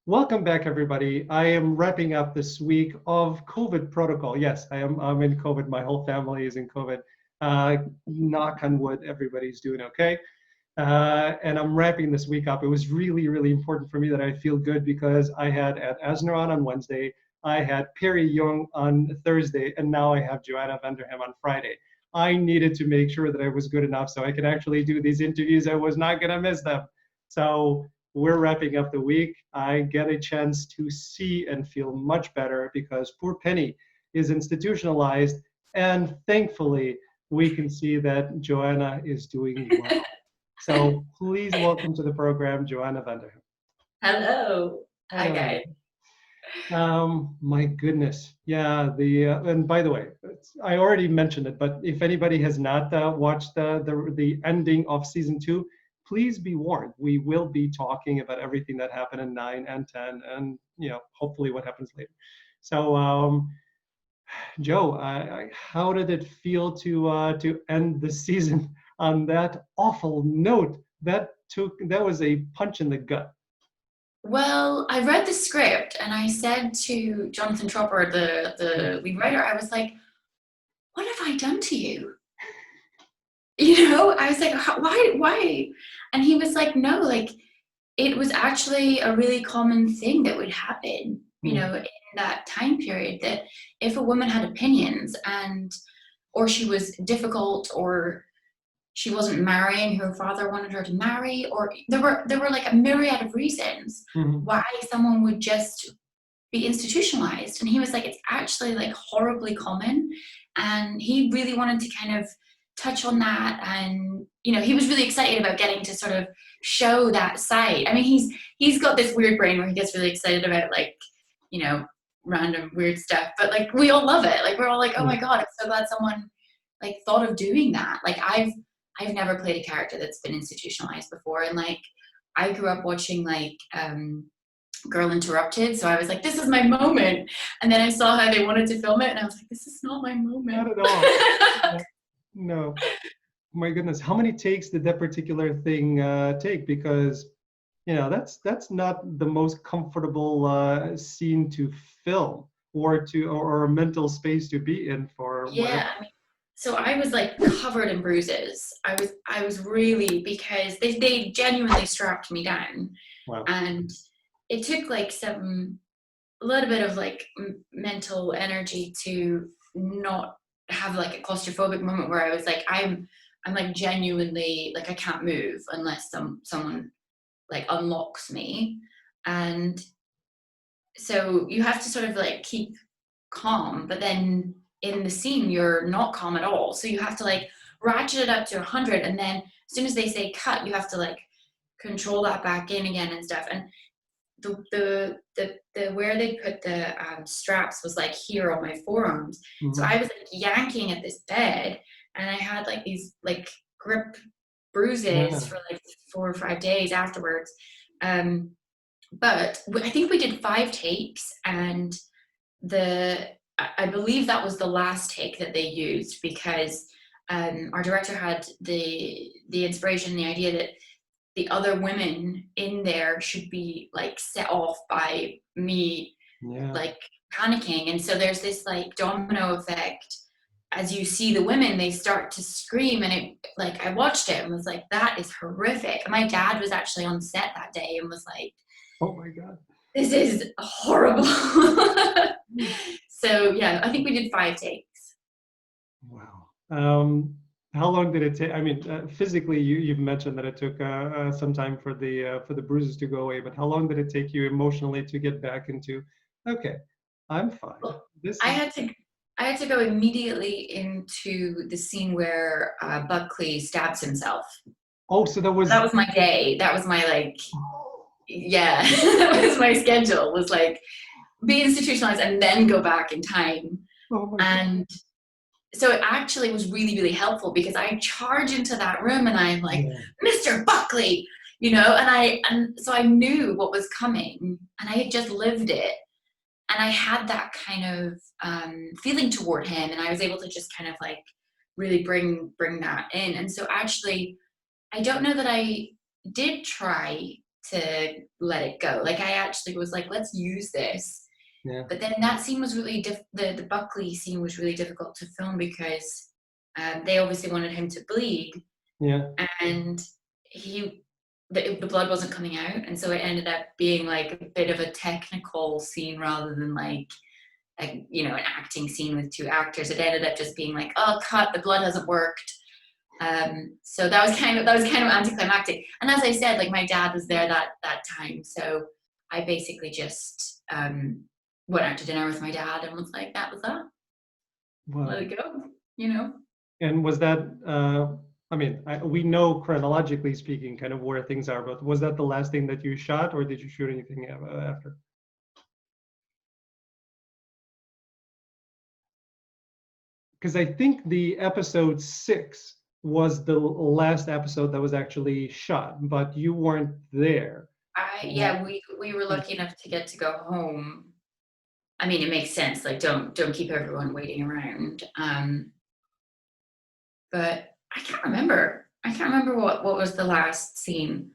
Welcome back, everybody. I am wrapping up this week of COVID protocol. Yes, I'm in COVID. My whole family is in COVID. Knock on wood, everybody's doing okay. And I'm wrapping this week up. It was really, really important for me that I feel good because I had at Asneron on Wednesday, I had Perry Young on Thursday, and now I have Joanna Vanderham on Friday. I needed to make sure that I was good enough so I could actually do these interviews. I was not going to miss them. So we're wrapping up the week. I get a chance to see and feel much better because poor Penny is institutionalized. And thankfully, we can see that Joanna is doing well. So please welcome to the program, Joanna Vanderham. Hello. Hi, Hello. guys. My goodness. Yeah, and by the way, I already mentioned it, but if anybody has not watched the ending of season 2, please be warned. We will be talking about everything that happened in 9 and 10, and hopefully what happens later. So, Joe, how did it feel to end the season on that awful note? That was a punch in the gut. Well, I read the script and I said to Jonathan Tropper, the lead writer, I was like, what have I done to you? I was like, why? And he was like, no, like it was actually a really common thing that would happen, in that time period, that if a woman had opinions or she was difficult or she wasn't marrying who her father wanted her to marry, or there were like a myriad of reasons why someone would just be institutionalized. And he was like, it's actually like horribly common. And he really wanted to kind of touch on that. And, he was really excited about getting to sort of show that side. I mean, he's got this weird brain where he gets really excited about like, random weird stuff, but like we all love it. Like we're all like, oh my God, I'm so glad someone like thought of doing that. Like I've never played a character that's been institutionalized before. And like, I grew up watching like Girl Interrupted. So I was like, this is my moment. And then I saw how they wanted to film it. And I was like, this is not my moment. Not at all. No. My goodness. How many takes did that particular thing take? Because, that's not the most comfortable scene to film or a mental space to be in for Yeah. I mean, so I was like covered in bruises. I was really, because they genuinely strapped me down. Wow. And it took like a little bit of like mental energy to not have like a claustrophobic moment where I was like, I'm like genuinely like I can't move unless someone like unlocks me. And so you have to sort of like keep calm, but then in the scene you're not calm at all. So you have to like ratchet it up to 100, and then as soon as they say cut, you have to like control that back in again and stuff. And the where they put the straps was like here on my forearms. So I was like yanking at this bed, and I had like these like grip bruises for like 4 or 5 days afterwards. But I think we did 5 takes, and I believe that was the last take that they used, because our director had the inspiration, the idea that the other women in there should be like set off by me like panicking. And so there's this like domino effect. As you see the women, they start to scream, and it like I watched it and was like, that is horrific. And my dad was actually on set that day and was like, oh my God, this is horrible. So yeah, I think we did 5 takes. Wow. How long did it take? I mean, physically, you've mentioned that it took some time for the bruises to go away, but how long did it take you emotionally to get back into, okay, I'm fine. Well, I had to go immediately into the scene where Buckley stabs himself. Oh, so that was my day. That was my like, yeah, that was my schedule. Was like be institutionalized and then go back in time. And so it actually was really, really helpful, because I charge into that room and I'm like, Mr. Buckley, and so I knew what was coming, and I had just lived it. And I had that kind of feeling toward him, and I was able to just kind of like really bring that in. And so actually, I don't know that I did try to let it go. Like I actually was like, let's use this. Yeah. But then that scene was really the Buckley scene was really difficult to film because they obviously wanted him to bleed, Yeah. and the blood wasn't coming out, and so it ended up being like a bit of a technical scene rather than like you know, an acting scene with two actors. It ended up just being like, oh, cut, the blood hasn't worked. So that was kind of anticlimactic. And as I said, like my dad was there that time, so I basically just went out to dinner with my dad and was like, that was that. Wow. Let it go, you know. And was that, I mean, we know chronologically speaking kind of where things are, but was that the last thing that you shot, or did you shoot anything after? Because I think the episode 6 was the last episode that was actually shot, but you weren't there. Yeah, we were lucky enough to get to go home. I mean, it makes sense. Like, don't keep everyone waiting around. But I can't remember. I can't remember what was the last scene.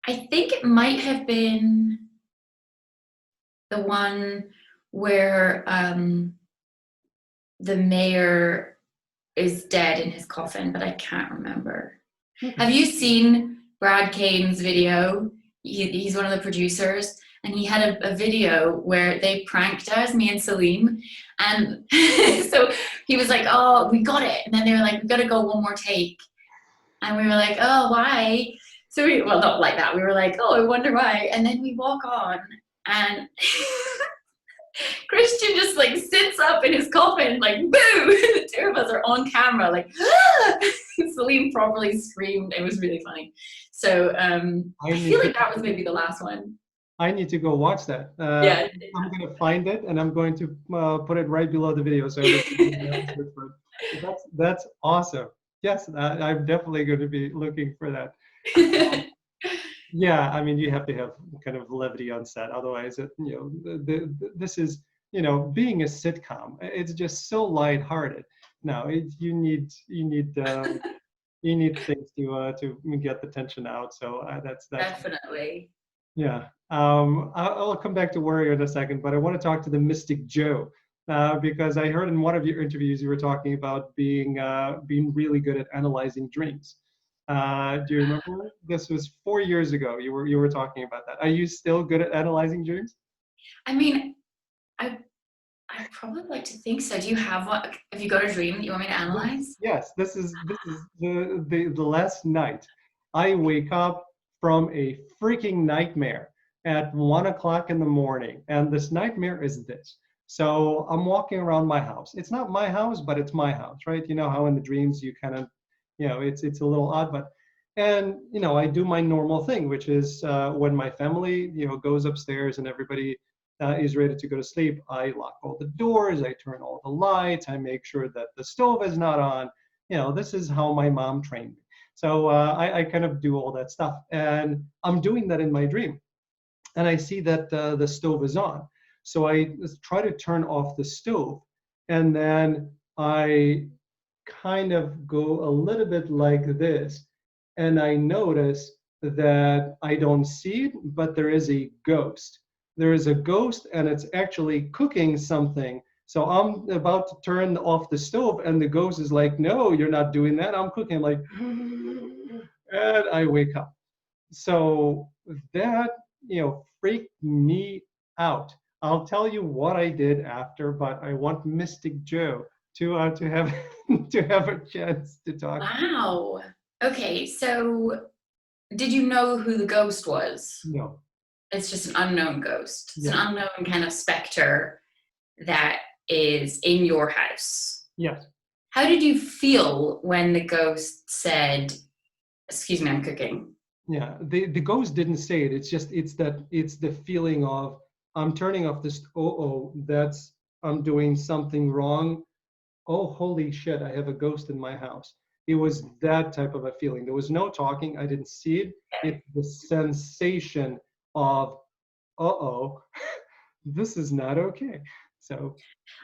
I think it might have been the one where the mayor is dead in his coffin, but I can't remember. Okay. Have you seen Brad Kane's video? He's one of the producers, and he had a video where they pranked us, me and Salim, and so he was like, oh, we got it, and then they were like, we gotta go one more take, and we were like, oh, why? So well, not like that, we were like, oh, I wonder why, and then we walk on, and Christian just like sits up in his coffin, like boo! The two of us are on camera, like Salim properly screamed. It was really funny. So I feel like that was maybe the last one. I need to go watch that. Yeah, I'm going to find it and I'm going to put it right below the video. So that's awesome. Yes, I'm definitely going to be looking for that. Yeah, I mean, you have to have kind of levity on set, otherwise, you know, this is, you know, being a sitcom. It's just so lighthearted. No, you need things to get the tension out. So that's definitely. Yeah. I'll come back to Warrior in a second, but I want to talk to the Mystic Joe because I heard in one of your interviews you were talking about being really good at analyzing dreams. Do you remember? This was 4 years ago. You were talking about that. Are you still good at analyzing dreams? I mean, I probably like to think so. Do you have one? Have you got a dream that you want me to analyze? Yes. This is the last night. I wake up from a freaking nightmare at 1 o'clock in the morning, and this nightmare is this. So I'm walking around my house. It's not my house, but it's my house, right? You know how in the dreams you kind of, you know, it's a little odd, but, and, you know, I do my normal thing, which is when my family, you know, goes upstairs and everybody is ready to go to sleep, I lock all the doors, I turn all the lights, I make sure that the stove is not on. You know, this is how my mom trained me. So I kind of do all that stuff, and I'm doing that in my dream, and I see that the stove is on. So I try to turn off the stove, and then I kind of go a little bit like this, and I notice that I don't see it, but there is a ghost. There is a ghost, and it's actually cooking something. So I'm about to turn off the stove, and the ghost is like, "No, you're not doing that. I'm cooking." I'm like, and I wake up. So that, you know, freaked me out. I'll tell you what I did after, but I want Mystic Joe to have to have a chance to talk. Wow. Okay, so did you know who the ghost was? No. It's just an unknown ghost. It's Yeah. an unknown kind of specter that is in your house. Yes. How did you feel when the ghost said, "Excuse me, I'm cooking"? Yeah. The ghost didn't say it. It's the feeling of I'm turning off this. Oh, that's I'm doing something wrong. Oh, holy shit! I have a ghost in my house. It was that type of a feeling. There was no talking. I didn't see it. It's the sensation of, uh-oh, this is not okay. So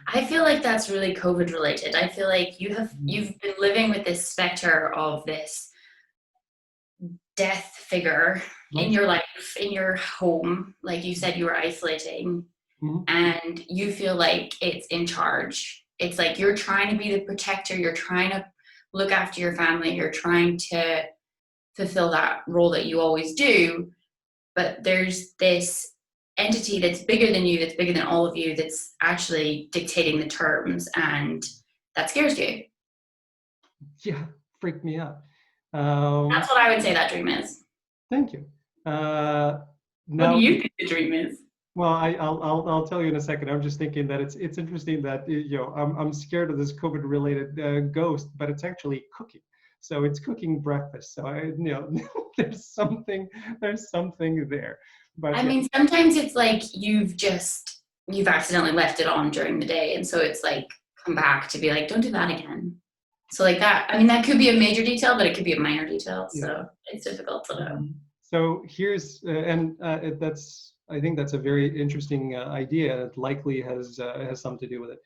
I feel like that's really COVID related. I feel like you've been living with this specter of this death figure in Nice. your life, in your home, like you said, you were isolating, Mhm. and you feel like it's in charge. It's like you're trying to be the protector, you're trying to look after your family, you're trying to fulfill that role that you always do, but there's this entity that's bigger than you, that's bigger than all of you, that's actually dictating the terms, and that scares you. Yeah, freaked me out. That's Um, what I would say that dream is. Thank you. What do Now, you think the dream is? well, I'll tell you in a second. I'm just thinking that it's interesting that I'm scared of this COVID related ghost, but it's actually cooking. So it's cooking breakfast. So there's something there. But I yeah, mean, sometimes it's like you've accidentally left it on during the day, and so it's like come back to be like, don't do that again. So like that. I mean, that could be a major detail, but it could be a minor detail. yeah. So it's difficult to know. So here's that's I think that's a very interesting idea. It likely has something to do with it.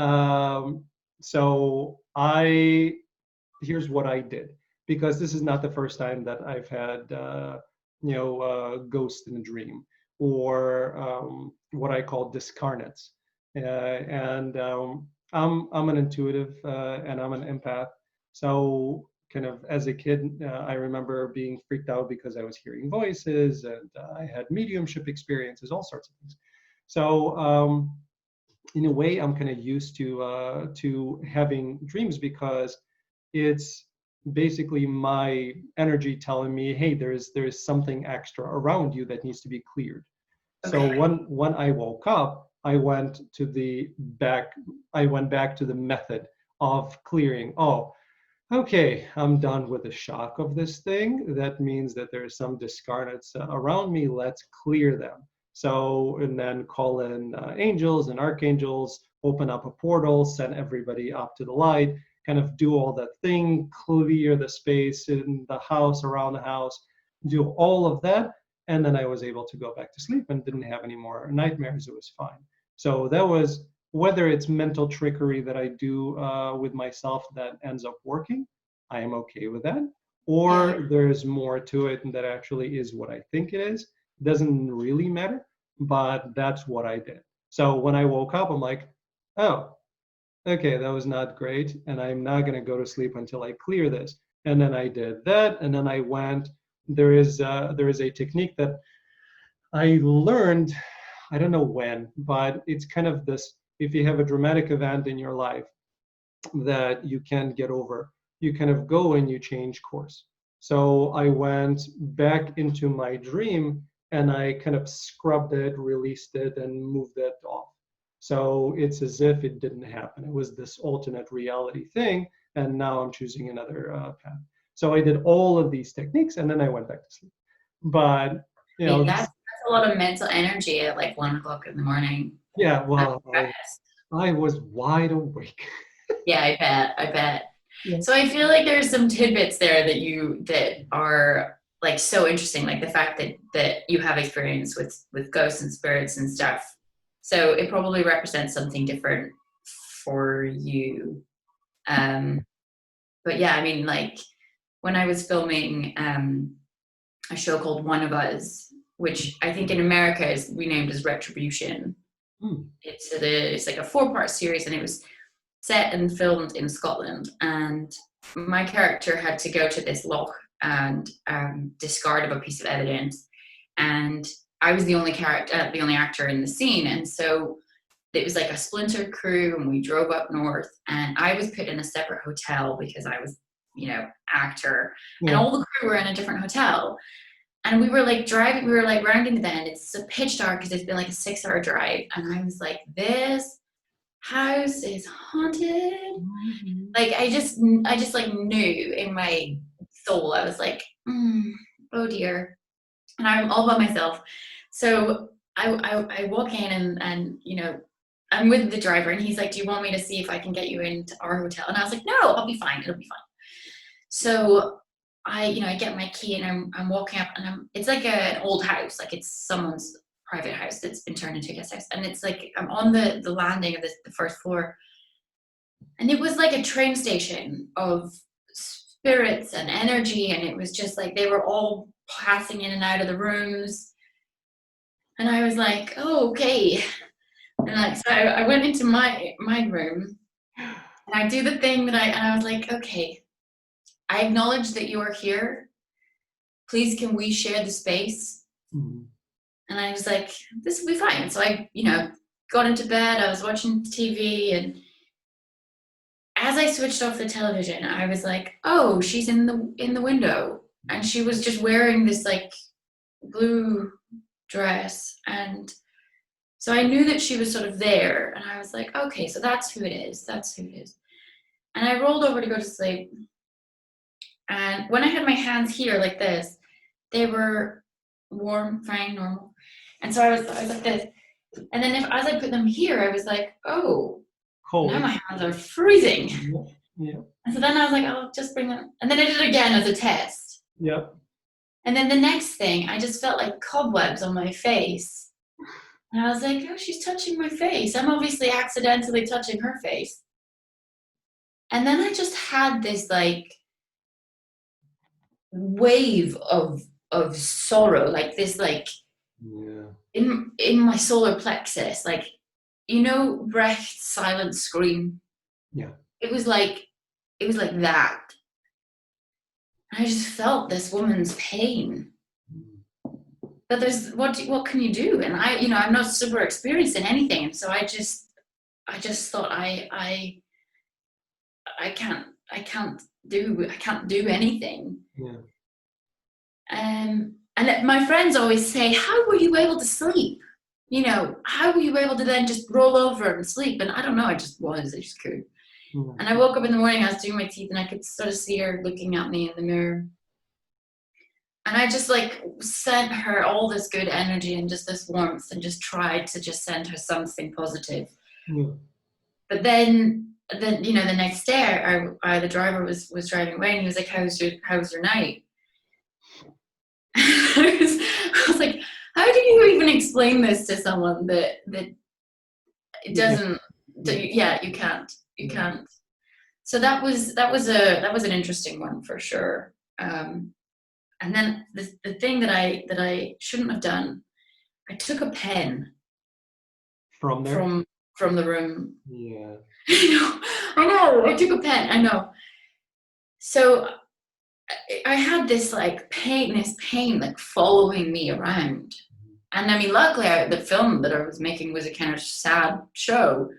Um, so I here's what I did, because this is not the first time that I've had ghost in a dream, or what I call discarnates. And I'm an intuitive and I'm an empath. So kind of as a kid, I remember being freaked out because I was hearing voices, and I had mediumship experiences, all sorts of things. So in a way, I'm kind of used to having dreams, because it's basically my energy telling me, hey, there's something extra around you that needs to be cleared. So Okay. when I woke up, I went back to the method of clearing. Oh, okay, I'm done with the shock of this thing. That means that there's some discarnates around me. Let's clear them. So, and then call in angels and archangels, open up a portal, send everybody up to the light, kind of do all that thing, clear the space in the house, around the house, do all of that. And then I was able to go back to sleep and didn't have any more nightmares. It was fine. So that was, whether it's mental trickery that I do with myself that ends up working, I am okay with that. Yeah. Or there's more to it and that actually is what I think it is. Doesn't really matter, but that's what I did. So when I woke up, I'm like, oh, okay, that was not great. And I'm not going to go to sleep until I clear this. And then I did that. And then I went, there is a technique that I learned, I don't know when, but it's kind of this, if you have a dramatic event in your life that you can't get over, you kind of go and you change course. So I went back into my dream and I kind of scrubbed it, released it, and moved it off. So it's as if it didn't happen. It was this alternate reality thing, and now I'm choosing another path. So I did all of these techniques, and then I went back to sleep. But I mean, that's this, a lot of mental energy at like 1 o'clock in the morning. yeah, I'm well, impressed. I was wide awake. Yeah, I bet. I bet. Yeah. So I feel like there's some tidbits there that are like so interesting, like the fact that you have experience with ghosts and spirits and stuff. So it probably represents something different for you. Um, but yeah, I mean, like when I was filming a show called One of Us, which I think in America is renamed as Retribution. Hmm. It's like a 4-part series, and it was set and filmed in Scotland. And my character had to go to this loch and discard of a piece of evidence. And I was the only actor in the scene, and so it was like a splintered crew, and we drove up north. And I was put in a separate hotel because I was, actor, and Yeah. all the crew were in a different hotel. And we were like driving, we were like rounding the bend. It's so pitch dark because it's been like a 6-hour drive. And I was like, this house is haunted. Like I just like knew in my soul. I was like, oh dear. And I'm all by myself. So I walk in and I'm with the driver, and he's like, do you want me to see if I can get you into our hotel? And I was like, no, I'll be fine. It'll be fine. So I get my key, and I'm walking up, and it's like an old house, like it's someone's private house that's been turned into a guest house. And it's like I'm on the landing of the first floor, and it was like a train station of spirits and energy, and it was just like they were all passing in and out of the rooms. And I was like, oh, okay. And like, so I went into my room, and I do the thing and I was like, okay, I acknowledge that you are here. Please, can we share the space? Mm-hmm. And I was like, this will be fine. So I, got into bed. I was watching TV, and as I switched off the television, I was like, oh, she's in the window, and she was just wearing this like blue dress, and so I knew that she was sort of there, and I was like, okay, so that's who it is. That's who it is. And I rolled over to go to sleep. And when I had my hands here like this, they were warm, fine, normal. And so I was like this. And then as I put them here, I was like, oh, Cold. now my hands are freezing. Yeah. And so then I was like, I'll just bring them. And then I did it again as a test. Yep. And then the next thing, I just felt like cobwebs on my face. And I was like, oh, she's touching my face. I'm obviously accidentally touching her face. And then I just had this like wave of sorrow, like this, like in my solar plexus, like, Brecht's silent scream. Yeah. It was like that. And I just felt this woman's pain. But there's what can you do? And I'm not super experienced in anything, and so I just thought I can't do anything. Yeah. And my friends always say, how were you able to sleep? How were you able to then just roll over and sleep? And I don't know, I just could. Yeah. And I woke up in the morning, I was doing my teeth, and I could sort of see her looking at me in the mirror. And I just like sent her all this good energy and just this warmth, and just tried to just send her something positive. Yeah. But then the next day, the driver was driving away, and he was like, how was your night? I was like, how do you even explain this to someone that it doesn't? You can't. So that was an interesting one for sure. And then the thing that I shouldn't have done, I took a pen from there, from the room. Yeah. I know. I took a pen. I know. So I had this like pain like following me around. And I mean, luckily the film that I was making was a kind of sad show.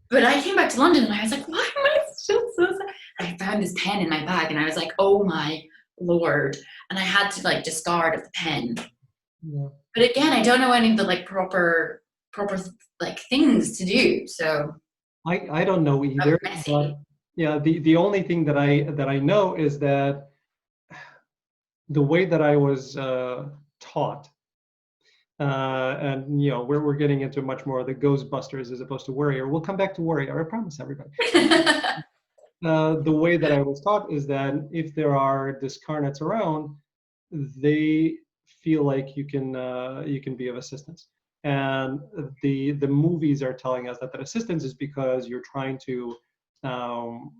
But I came back to London, and I was like, why am I still so sad? And I found this pen in my bag, and I was like, oh my Lord. And I had to like discard the pen. Yeah. But again, I don't know any of the like proper like things to do. So I don't know either. But yeah, the only thing that I know is that the way that I was taught, and we're getting into much more of the Ghostbusters as opposed to Warrior. We'll come back to Warrior, I promise everybody. The way that I was taught is that if there are discarnates around, they feel like you can be of assistance. And the movies are telling us that assistance is because you're trying to help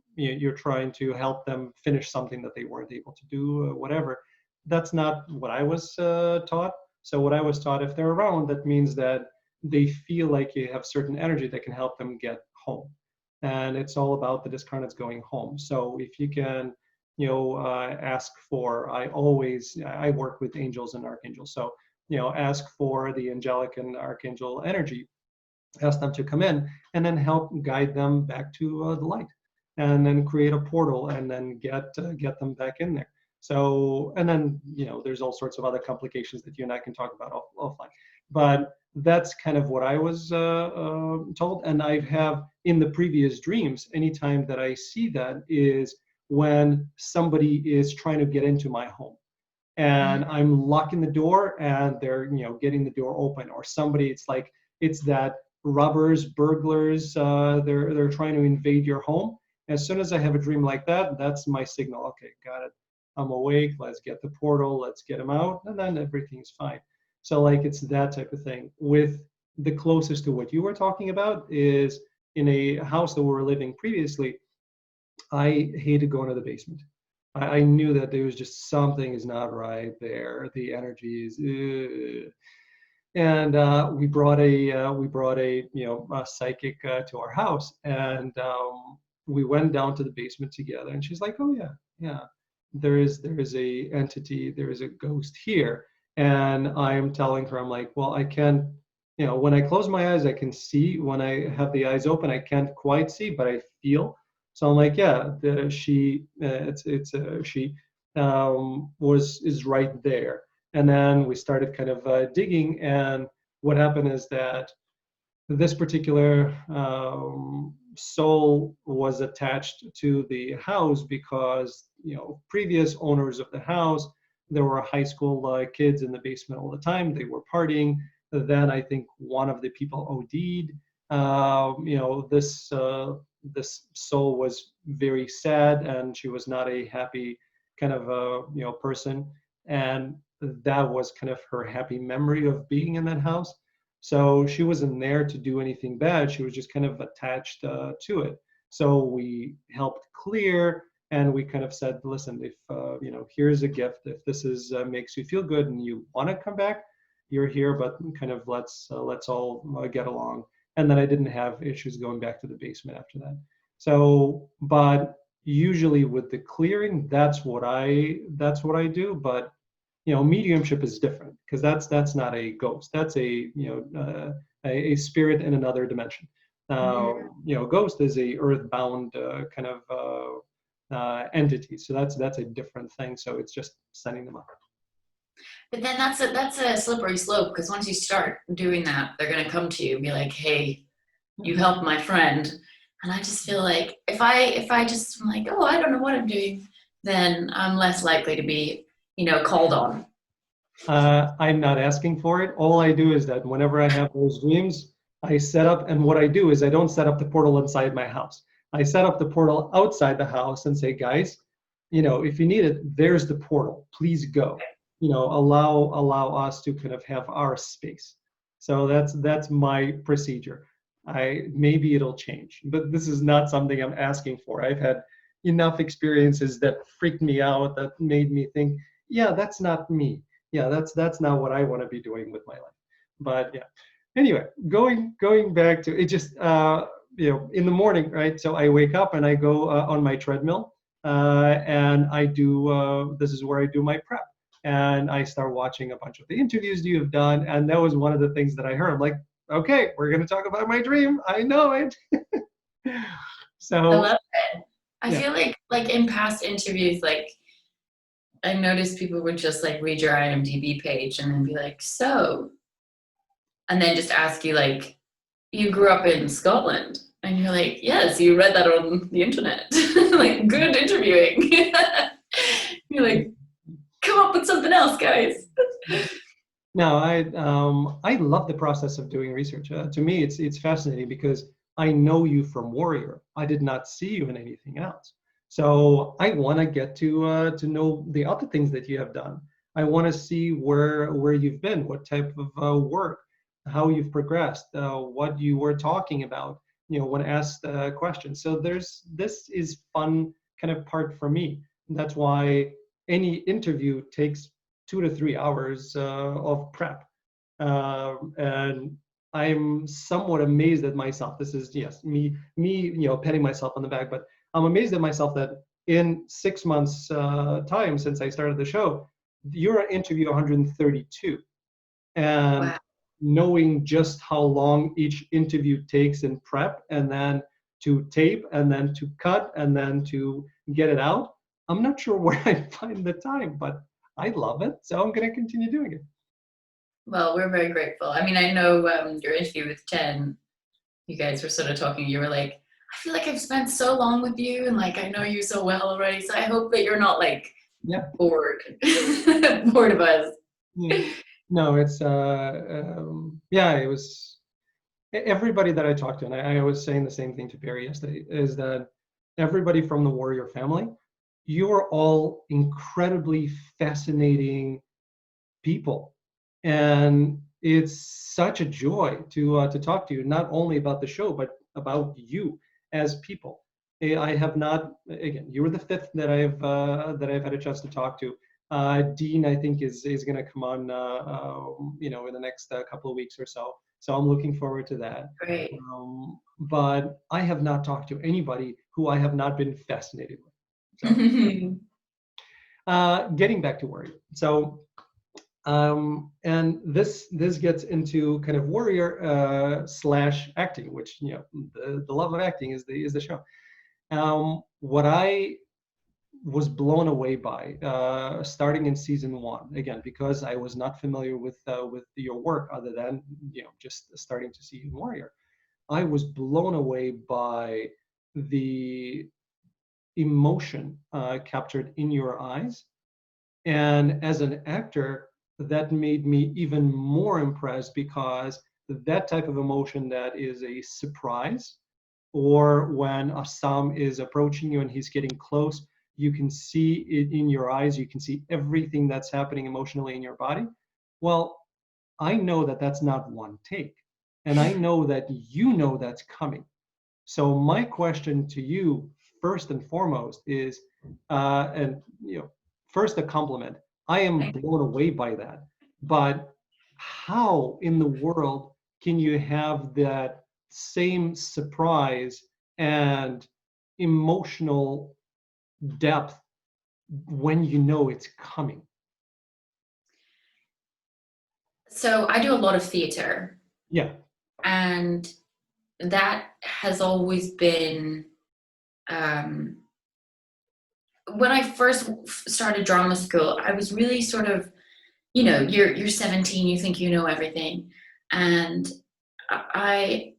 them finish something that they weren't able to do, whatever. That's not what I was taught. So what I was taught, if they're around, that means that they feel like you have certain energy that can help them get home. And it's all about the discarnates going home. So if you can, ask for, I work with angels and archangels. So, ask for the angelic and archangel energy, ask them to come in, and then help guide them back to the light, and then create a portal, and then get them back in there. So, and then, there's all sorts of other complications that you and I can talk about offline. But that's kind of what I was told. And I have in the previous dreams, anytime that I see that is when somebody is trying to get into my home, and I'm locking the door, and they're getting the door open, or somebody, it's that robbers, burglars, they're trying to invade your home. As soon as I have a dream like that, that's my signal. Okay, got it. I'm awake. Let's get the portal. Let's get them out, and then everything's fine. So like it's that type of thing. With the closest to what you were talking about is in a house that we were living previously, I hated going to the basement. I knew that there was just something is not right there. The energy is, and we brought a a psychic to our house, and we went down to the basement together. And she's like, "Oh yeah, yeah, there is a entity, there is a ghost here." And I am telling her, I'm like, "Well, I can't." When I close my eyes, I can see. When I have the eyes open, I can't quite see, but I feel. So I'm like, yeah, it's she was is right there. And then we started kind of digging, and what happened is that this particular soul was attached to the house because previous owners of the house, there were high school kids in the basement all the time. They were partying. Then I think one of the people OD'd. This soul was very sad, and she was not a happy kind of person, and that was kind of her happy memory of being in that house. So she wasn't there to do anything bad. She was just kind of attached to it. So we helped clear, and we kind of said, listen, if here's a gift. If this is makes you feel good and you want to come back, you're here. But kind of let's all get along. And then I didn't have issues going back to the basement after that. So, but usually with the clearing, that's what I do. But mediumship is different because that's not a ghost. That's a spirit in another dimension. Ghost is a earthbound kind of entity. So that's a different thing. So it's just setting them up. But then that's a slippery slope because once you start doing that, they're gonna come to you and be like, "Hey, you helped my friend." And I just feel like if I just am like, "Oh, I don't know what I'm doing," then I'm less likely to be, called on. I'm not asking for it. All I do is that whenever I have those dreams, I set up, and what I do is I don't set up the portal inside my house. I set up the portal outside the house and say, guys, if you need it, there's the portal. Please go. Allow us to kind of have our space. So that's my procedure. Maybe it'll change, but this is not something I'm asking for. I've had enough experiences that freaked me out, that made me think, yeah, that's not me. Yeah, that's not what I want to be doing with my life. But yeah, anyway, going back to it, just in the morning, right? So I wake up and I go on my treadmill, and I do this is where I do my prep, and I start watching a bunch of the interviews you have done, and that was one of the things that I heard. I'm like, okay, we're gonna talk about my dream. I know it. I So love it. I yeah. feel like in past interviews, like I noticed people would just like read your IMDb page and then be like, "So," and then just ask you like, "You grew up in Scotland?" And you're like, "Yes, you read that on the internet." Like, good interviewing. You're like, "Come up with something else, guys." No, I love the process of doing research. To me, it's fascinating because I know you from Warrior. I did not see you in anything else. So I want to get to know the other things that you have done. I want to see where you've been, what type of work, how you've progressed, what you were talking about. When asked questions. So this is fun kind of part for me. That's why any interview takes 2 to 3 hours of prep. And I'm somewhat amazed at myself. This is, yes, me, patting myself on the back, but I'm amazed at myself that in 6 months time since I started the show, you're at interview 132. And Wow. knowing just how long each interview takes in prep, and then to tape, and then to cut, and then to get it out, I'm not sure where I find the time, but I love it, so I'm going to continue doing it. Well, we're very grateful. I mean, I know your interview with Jen, you guys were sort of talking. You were like, "I feel like I've spent so long with you, and like I know you so well already. So I hope that you're not like Yeah. bored, bored of us." Yeah. No, it's yeah, it was everybody that I talked to, and I was saying the same thing to Barry yesterday, is that everybody from the Warrior family, you are all incredibly fascinating people, and it's such a joy to talk to you, not only about the show but about you as people. I have not. Again, you were the fifth that I've had a chance to talk to. Dean, I think, is going to come on, in the next couple of weeks or so. So I'm looking forward to that. Great. But I have not talked to anybody who I have not been fascinated with. So getting back to Warrior. So and this gets into kind of Warrior slash acting, which the love of acting is the show. What I was blown away by starting in season one, again because I was not familiar with your work other than just starting to see Warrior. I was blown away by the emotion captured in your eyes, and as an actor, that made me even more impressed because that type of emotion that is a surprise, or when Assam is approaching you and he's getting close, you can see it in your eyes, you can see everything that's happening emotionally in your body. Well, I know that that's not one take, and I know that that's coming. So my question to you, first and foremost, is, and first a compliment. I am blown away by that. But how in the world can you have that same surprise and emotional depth when you know it's coming? So I do a lot of theater. Yeah. And that has always been, when I first started drama school, I was really sort of, you're 17, you think you know everything. And I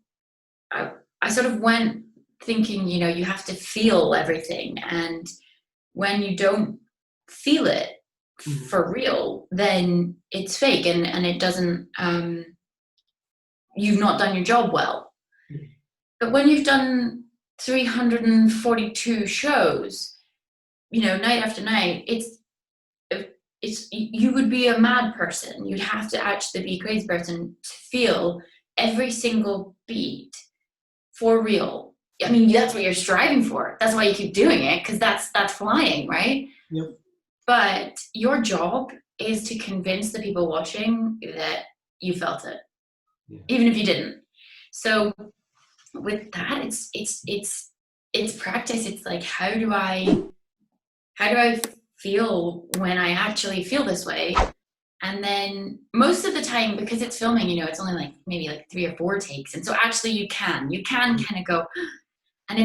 sort of went thinking, you have to feel everything. And when you don't feel it for real, then it's fake and it doesn't, you've not done your job well. But when you've done 342 shows, night after night, it's you would be a mad person. You'd have to actually be a crazy person to feel every single beat for real. I mean, that's what you're striving for. That's why you keep doing it, because that's flying, right? Yep. But your job is to convince the people watching that you felt it, even if you didn't. So with that, it's practice. It's like, how do I feel when I actually feel this way? And then most of the time, because it's filming, it's only like maybe like 3 or 4 takes, and so actually you can kind of go, and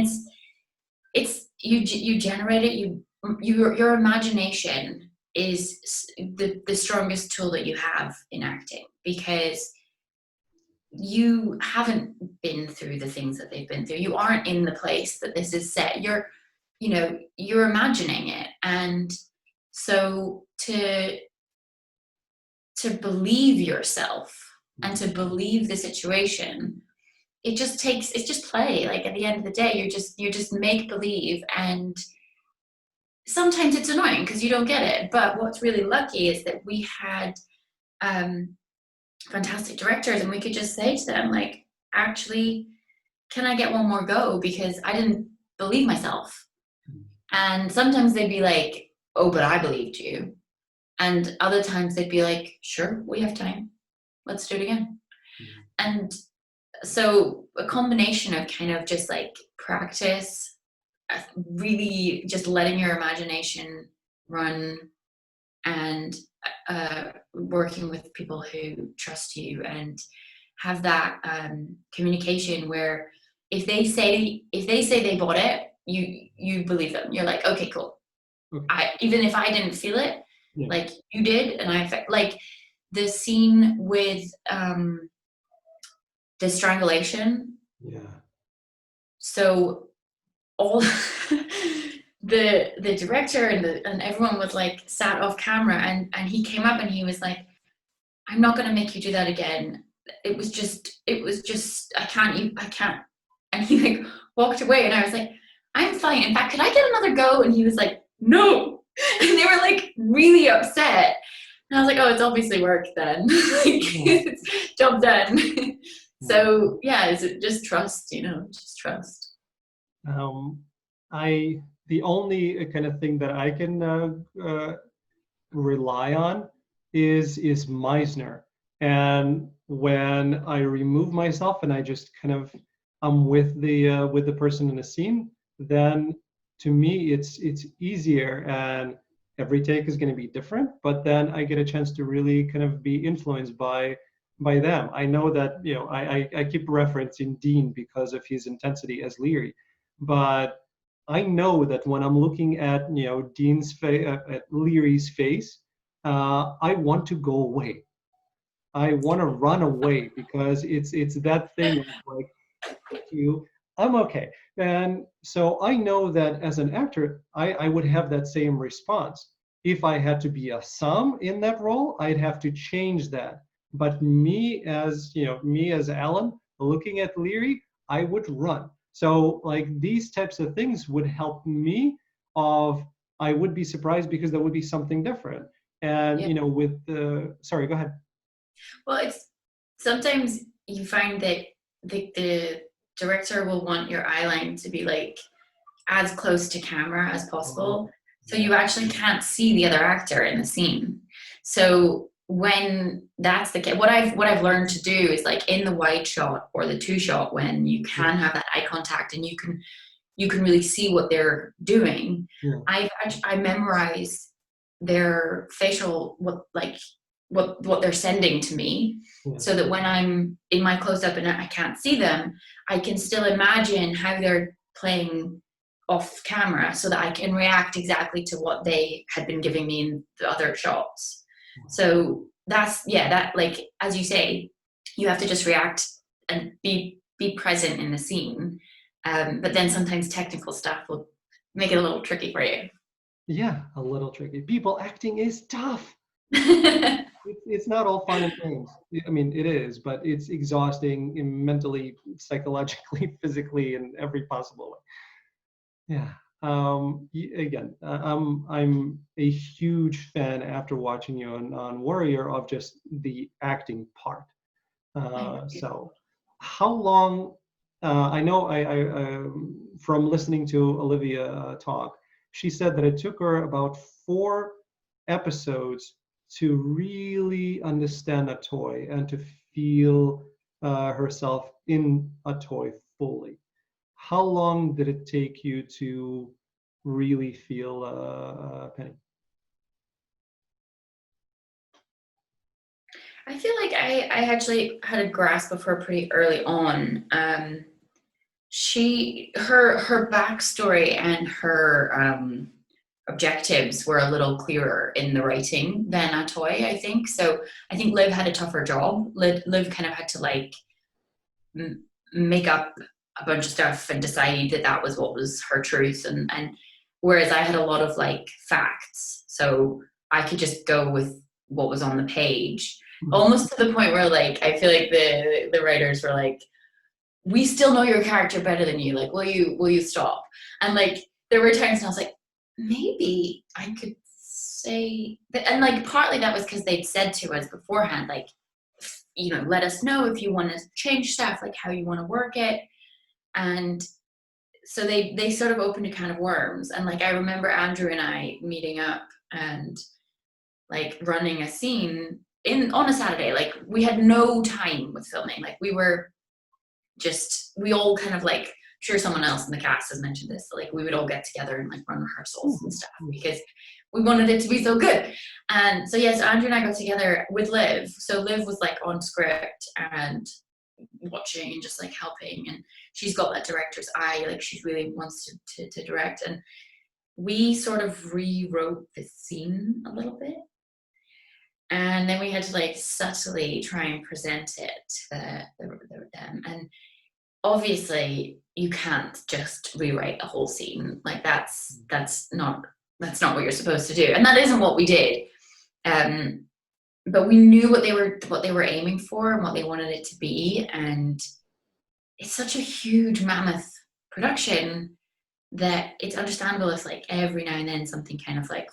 it's you generate it. Your imagination is the strongest tool that you have in acting, because you haven't been through the things that they've been through. You aren't in the place that this is set. You're imagining it. And so to believe yourself and to believe the situation, it's just play. Like, at the end of the day, you're just make believe, and sometimes it's annoying because you don't get it. But what's really lucky is that we had fantastic directors, and we could just say to them, like, actually, can I get one more go, because I didn't believe myself. And sometimes they'd be like, oh, but I believed you. And other times they'd be like, sure, we have time, let's do it again. And so a combination of kind of just like practice, really just letting your imagination run, and working with people who trust you and have that communication where if they say they bought it, you believe them. You're like, okay, cool. Even if I didn't feel it, like you did, and I felt like the scene with the strangulation. Yeah. So all the director and everyone was like sat off camera, and he came up and he was like, I'm not gonna make you do that again. It was just I can't. And he like walked away, and I was like, I'm fine. In fact, could I get another go? And he was like, no. And they were like really upset. And I was like, oh, it's obviously worked then. It's job done. So yeah, is it just trust, just trust. The only kind of thing that I can rely on is Meisner. And when I remove myself and I just kind of I'm with the person in the scene, then to me it's easier, and every take is going to be different. But then I get a chance to really kind of be influenced by them. I know that I keep referencing Dean because of his intensity as Leary, but I know that when I'm looking at Dean's face, at Leary's face, I want to go away. I want to run away because it's that thing of like you, I'm okay. And so I know that as an actor, I would have that same response. If I had to be a Sam in that role, I'd have to change that. But me as Alan, looking at Leary, I would run. So like these types of things would help me of I would be surprised because there would be something different. And Yeah. with the sorry, go ahead. Well, it's sometimes you find that the director will want your eye line to be like as close to camera as possible, so you actually can't see the other actor in the scene. So when that's the case, what I've learned to do is like in the wide shot or the two shot, when you can have that eye contact and you can really see what they're doing. Yeah. I memorize their facial what they're sending to me, Yeah. so that when I'm in my close-up and I can't see them, I can still imagine how they're playing off camera so that I can react exactly to what they had been giving me in the other shots. So that like, as you say, you have to just react and be present in the scene. But then sometimes technical stuff will make it a little tricky for you. Yeah, a little tricky. People, acting is tough. It's not all fun and games. I mean, it is, but it's exhausting mentally, psychologically, physically, in every possible way. Yeah. Again, I'm a huge fan after watching you on Warrior of just the acting part. So, how long? I know from listening to Olivia talk, she said that it took her about 4 episodes to really understand a toy and to feel herself in a toy fully. How long did it take you to really feel Penny? I feel like I actually had a grasp of her pretty early on. Her backstory and her objectives were a little clearer in the writing than a toy, I think. So I think Liv had a tougher job. Liv kind of had to like make up a bunch of stuff and decide that was what was her truth, and whereas I had a lot of like facts, so I could just go with what was on the page, almost to the point where like I feel like the writers were like, we still know your character better than you, like will you stop? And like there were times when I was like, maybe I could say that, and like partly that was because they'd said to us beforehand, like, let us know if you want to change stuff, like how you want to work it. And so they sort of opened a can of worms. And like I remember Andrew and I meeting up and like running a scene on a Saturday. Like we had no time with filming. Like we all kind of like, sure someone else in the cast has mentioned this, like we would all get together and like run rehearsals and stuff because we wanted it to be so good. And so yes, Andrew and I got together with Liv. So Liv was like on script and watching and just like helping, and she's got that director's eye, like she really wants to direct. And we sort of rewrote the scene a little bit, and then we had to like subtly try and present it to them. And obviously you can't just rewrite a whole scene, like that's not what you're supposed to do, and that isn't what we did. But we knew what they were aiming for and what they wanted it to be, and it's such a huge mammoth production that it's understandable if like every now and then something kind of like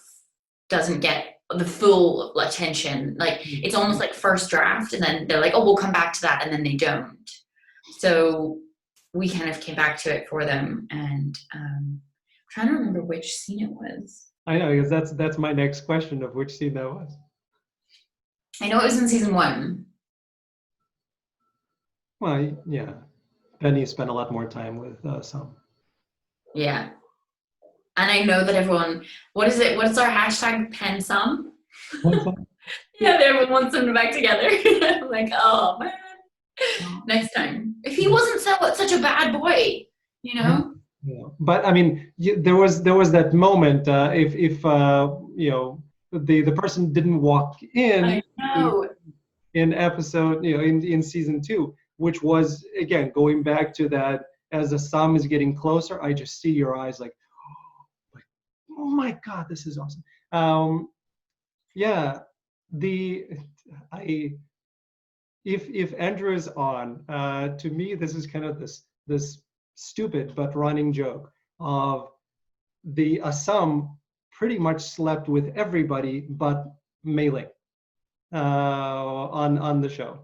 doesn't get the full attention. Like it's almost like first draft, and then they're like, oh, we'll come back to that, and then they don't. So we kind of came back to it for them, and trying to remember which scene it was. I know, because that's my next question of which scene that was. I know it was in season 1. Well, yeah. Penny spent a lot more time with Sam. Yeah. And I know that everyone, what is it? What's our hashtag? Pensum? Yeah, everyone wants them back together. I'm like, oh man. Next time. If he wasn't such a bad boy, you know? Yeah. But I mean, there was that moment. If the person didn't walk I know. in episode, in season 2, which was again going back to that, as the Sam is getting closer, I just see your eyes like, oh my God, this is awesome. Yeah, the I if Andrew is on, to me this is kind of this stupid but running joke of the Assam pretty much slept with everybody but Mei Ling on the show.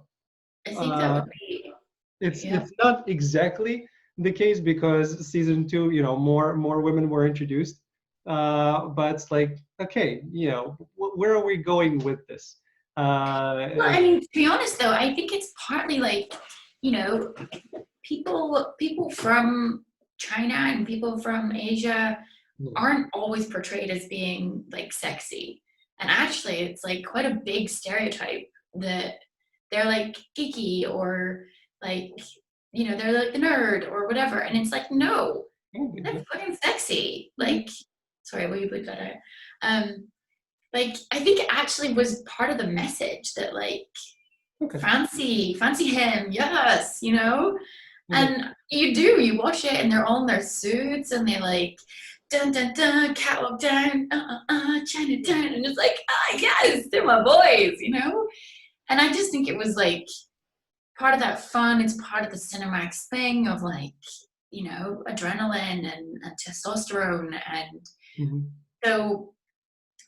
I think that would be, It's yeah. it's not exactly the case because season 2, more women were introduced, but it's like, okay, where are we going with this? Well, I mean, to be honest though, I think it's partly like, you know, people from China and people from Asia aren't always portrayed as being like sexy. And actually it's like quite a big stereotype that they're like geeky or like, they're like the nerd or whatever. And it's like, no, they're fucking sexy. Like, sorry, will you bleep that out? Like, I think it actually was part of the message that like, fancy him, yes, and you watch it and they're all in their suits and they like dun dun dun, catwalk down, Chinatown, and it's like, yes, they're my boys, and I just think it was like part of that fun. It's part of the Cinemax thing of like, adrenaline and testosterone, and so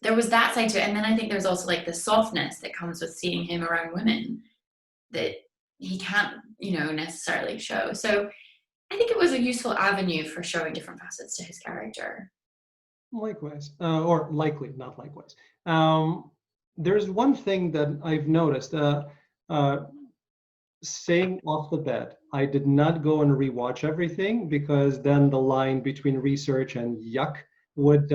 there was that side to it. And then I think there's also like the softness that comes with seeing him around women that he can't, necessarily show. So I think it was a useful avenue for showing different facets to his character. Likewise, or likely, not likewise. There's one thing that I've noticed. Saying off the bat, I did not go and rewatch everything because then the line between research and yuck would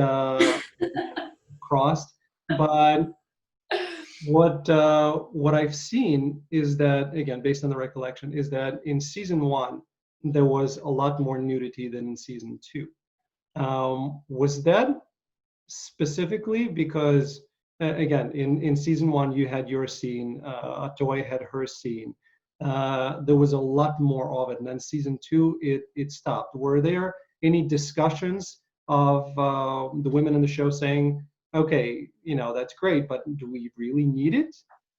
crossed. But what I've seen is that, again, based on the recollection, is that in season 1 there was a lot more nudity than in season 2. Was that specifically because, again, in season 1 you had your scene, Atoy had her scene. There was a lot more of it, and then season 2 it stopped. Were there any discussions of the women in the show saying, okay, that's great, but do we really need it?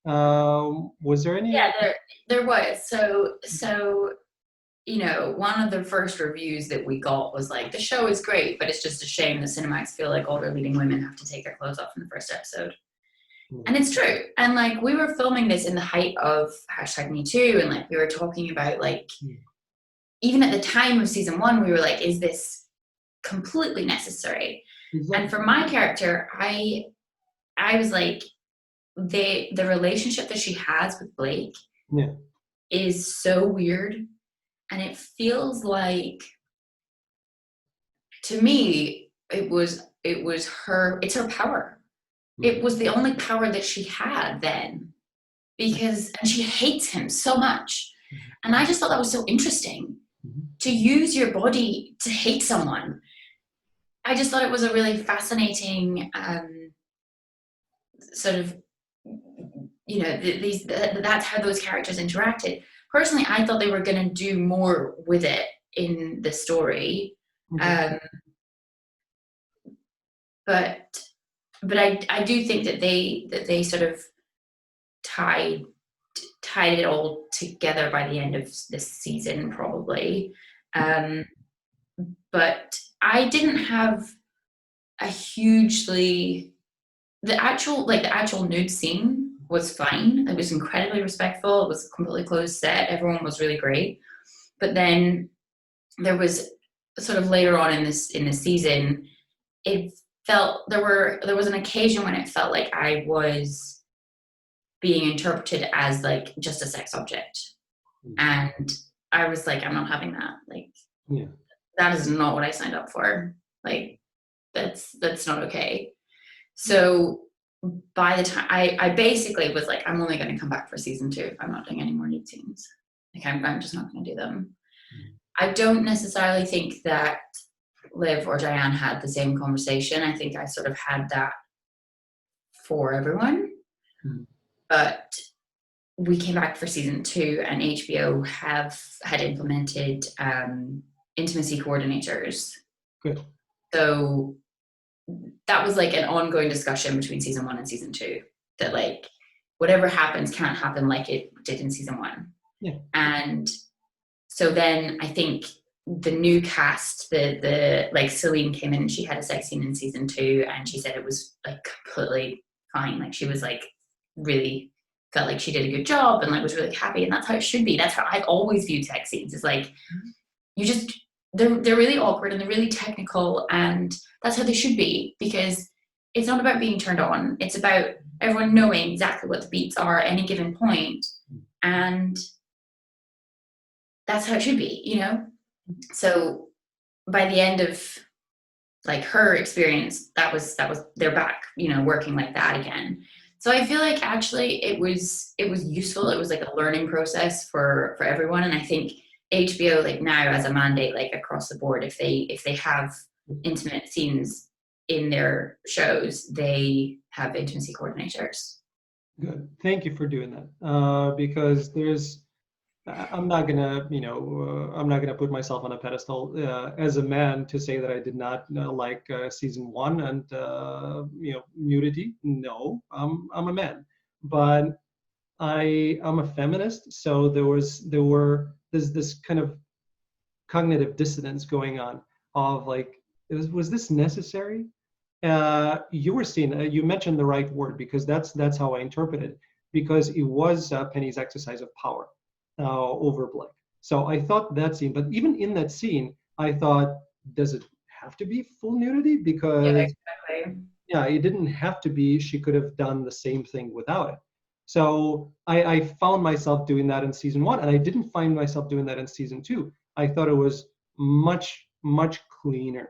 Was there any? Yeah, there was. So one of the first reviews that we got was like, the show is great, but it's just a shame the Cinemax feel like all their leading women have to take their clothes off in the first episode. And it's true. And like, we were filming this in the height of #MeToo, and like we were talking about like, even at the time of season 1, we were like, is this completely necessary? Exactly. And for my character, I was like, the relationship that she has with Blake is so weird, and it feels like, to me, it's her power. It was the only power that she had then, and she hates him so much. And I just thought that was so interesting, to use your body to hate someone. I just thought it was a really fascinating sort of, that's how those characters interacted. Personally, I thought they were going to do more with it in the story. But I do think that they sort of tied it all together by the end of this season, probably. But I didn't have the actual nude scene was fine. It was incredibly respectful. It was a completely closed set. Everyone was really great. But then there was sort of later on in the season, it felt there was an occasion when it felt like I was being interpreted as like just a sex object, and I was like, I'm not having that. Like, Yeah. that is not what I signed up for. Like, that's not okay. So by the time I basically was like, I'm only going to come back for season 2 if I'm not doing any more nude scenes. Like, I'm just not going to do them. I don't necessarily think that Liv or Diane had the same conversation. I think I sort of had that for everyone. But we came back for season 2, and HBO had implemented intimacy coordinators. Good. So that was like an ongoing discussion between season 1 and season 2, that like whatever happens can't happen like it did in season 1. Yeah. And so then I think the new cast, the like Celine came in and she had a sex scene in season 2, and she said it was like completely fine. Like, she was like really felt like she did a good job and like was really happy, and that's how it should be. That's how I've always viewed sex scenes. It's like, you just they're really awkward and they're really technical, and that's how they should be, because it's not about being turned on. It's about everyone knowing exactly what the beats are at any given point, and that's how it should be, you know? So by the end of like her experience, that was they're back, you know, working like that again. So I feel like actually it was useful. It was like a learning process for everyone. And I think HBO, like now as a mandate, like across the board, if they have intimate scenes in their shows, they have intimacy coordinators. Good. Thank you for doing that. Because I'm not gonna, I'm not gonna put myself on a pedestal as a man to say that I did not like season 1 and nudity. No, I'm a man, but I'm a feminist. So there's this kind of cognitive dissonance going on of like, was this necessary? You were seeing, you mentioned the right word, because that's how I interpret it, because it was Penny's exercise of power over Blake. So I thought that scene, but even in that scene, I thought, does it have to be full nudity? Because Yeah, exactly. yeah, it didn't have to be. She could have done the same thing without it. So I found myself doing that in season 1, and I didn't find myself doing that in season 2. I thought it was much cleaner.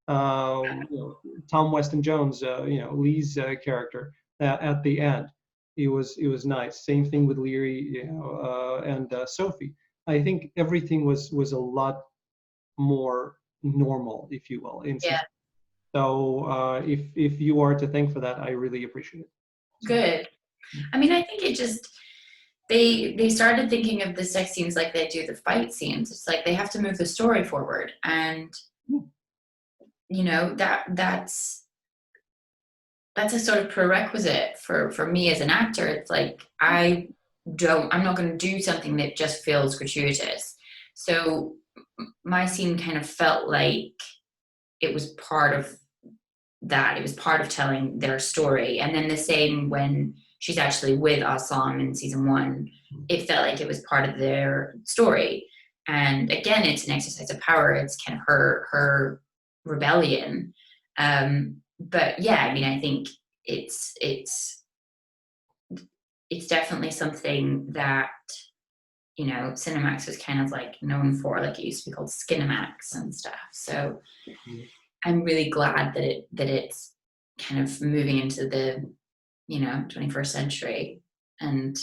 Tom Weston Jones, Lee's character at the end, it was nice. Same thing with Leary, and Sophie. I think everything was a lot more normal, if you will, in season. Yeah. So if you are to thank for that, I really appreciate it. So. Good. I mean, I think it just they started thinking of the sex scenes like they do the fight scenes. It's like they have to move the story forward, and you know that's a sort of prerequisite for me as an actor. It's like I'm not going to do something that just feels gratuitous. So my scene kind of felt like it was part of that. It was part of telling their story. And then the same when she's actually with Aslam in season 1, it felt like it was part of their story. And again, it's an exercise of power. It's kind of her rebellion. But yeah, I mean, I think it's definitely something that, you know, Cinemax was kind of like known for. Like, it used to be called Skinemax and stuff. So I'm really glad that it's kind of moving into the, 21st century. And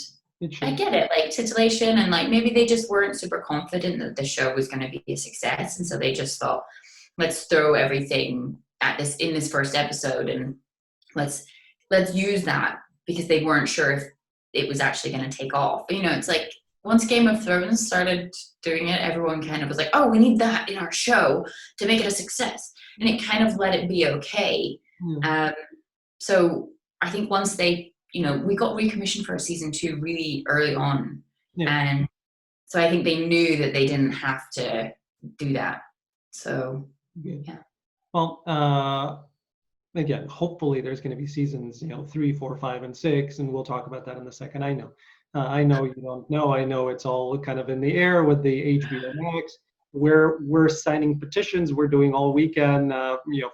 I get it, like titillation, and like maybe they just weren't super confident that the show was going to be a success, and so they just thought, let's throw everything at this in this first episode, and let's use that, because they weren't sure if it was actually going to take off. But, it's like once Game of Thrones started doing it, everyone kind of was like, oh, we need that in our show to make it a success, and it kind of let it be okay. So I think once they, we got recommissioned for a season 2 really early on. And so I think they knew that they didn't have to do that. So, yeah. Well, again, hopefully there's going to be seasons, 3, 4, 5, and 6, and we'll talk about that in a second. I know you don't know. I know it's all kind of in the air with the HBO Max. we're signing petitions, we're doing all weekend,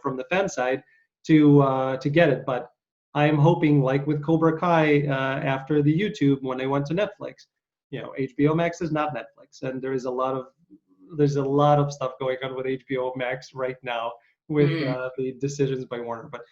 from the fan side to get it. But I'm hoping, like with Cobra Kai, after the YouTube when they went to Netflix, HBO Max is not Netflix, and there's a lot of stuff going on with HBO Max right now with the decisions by Warner. But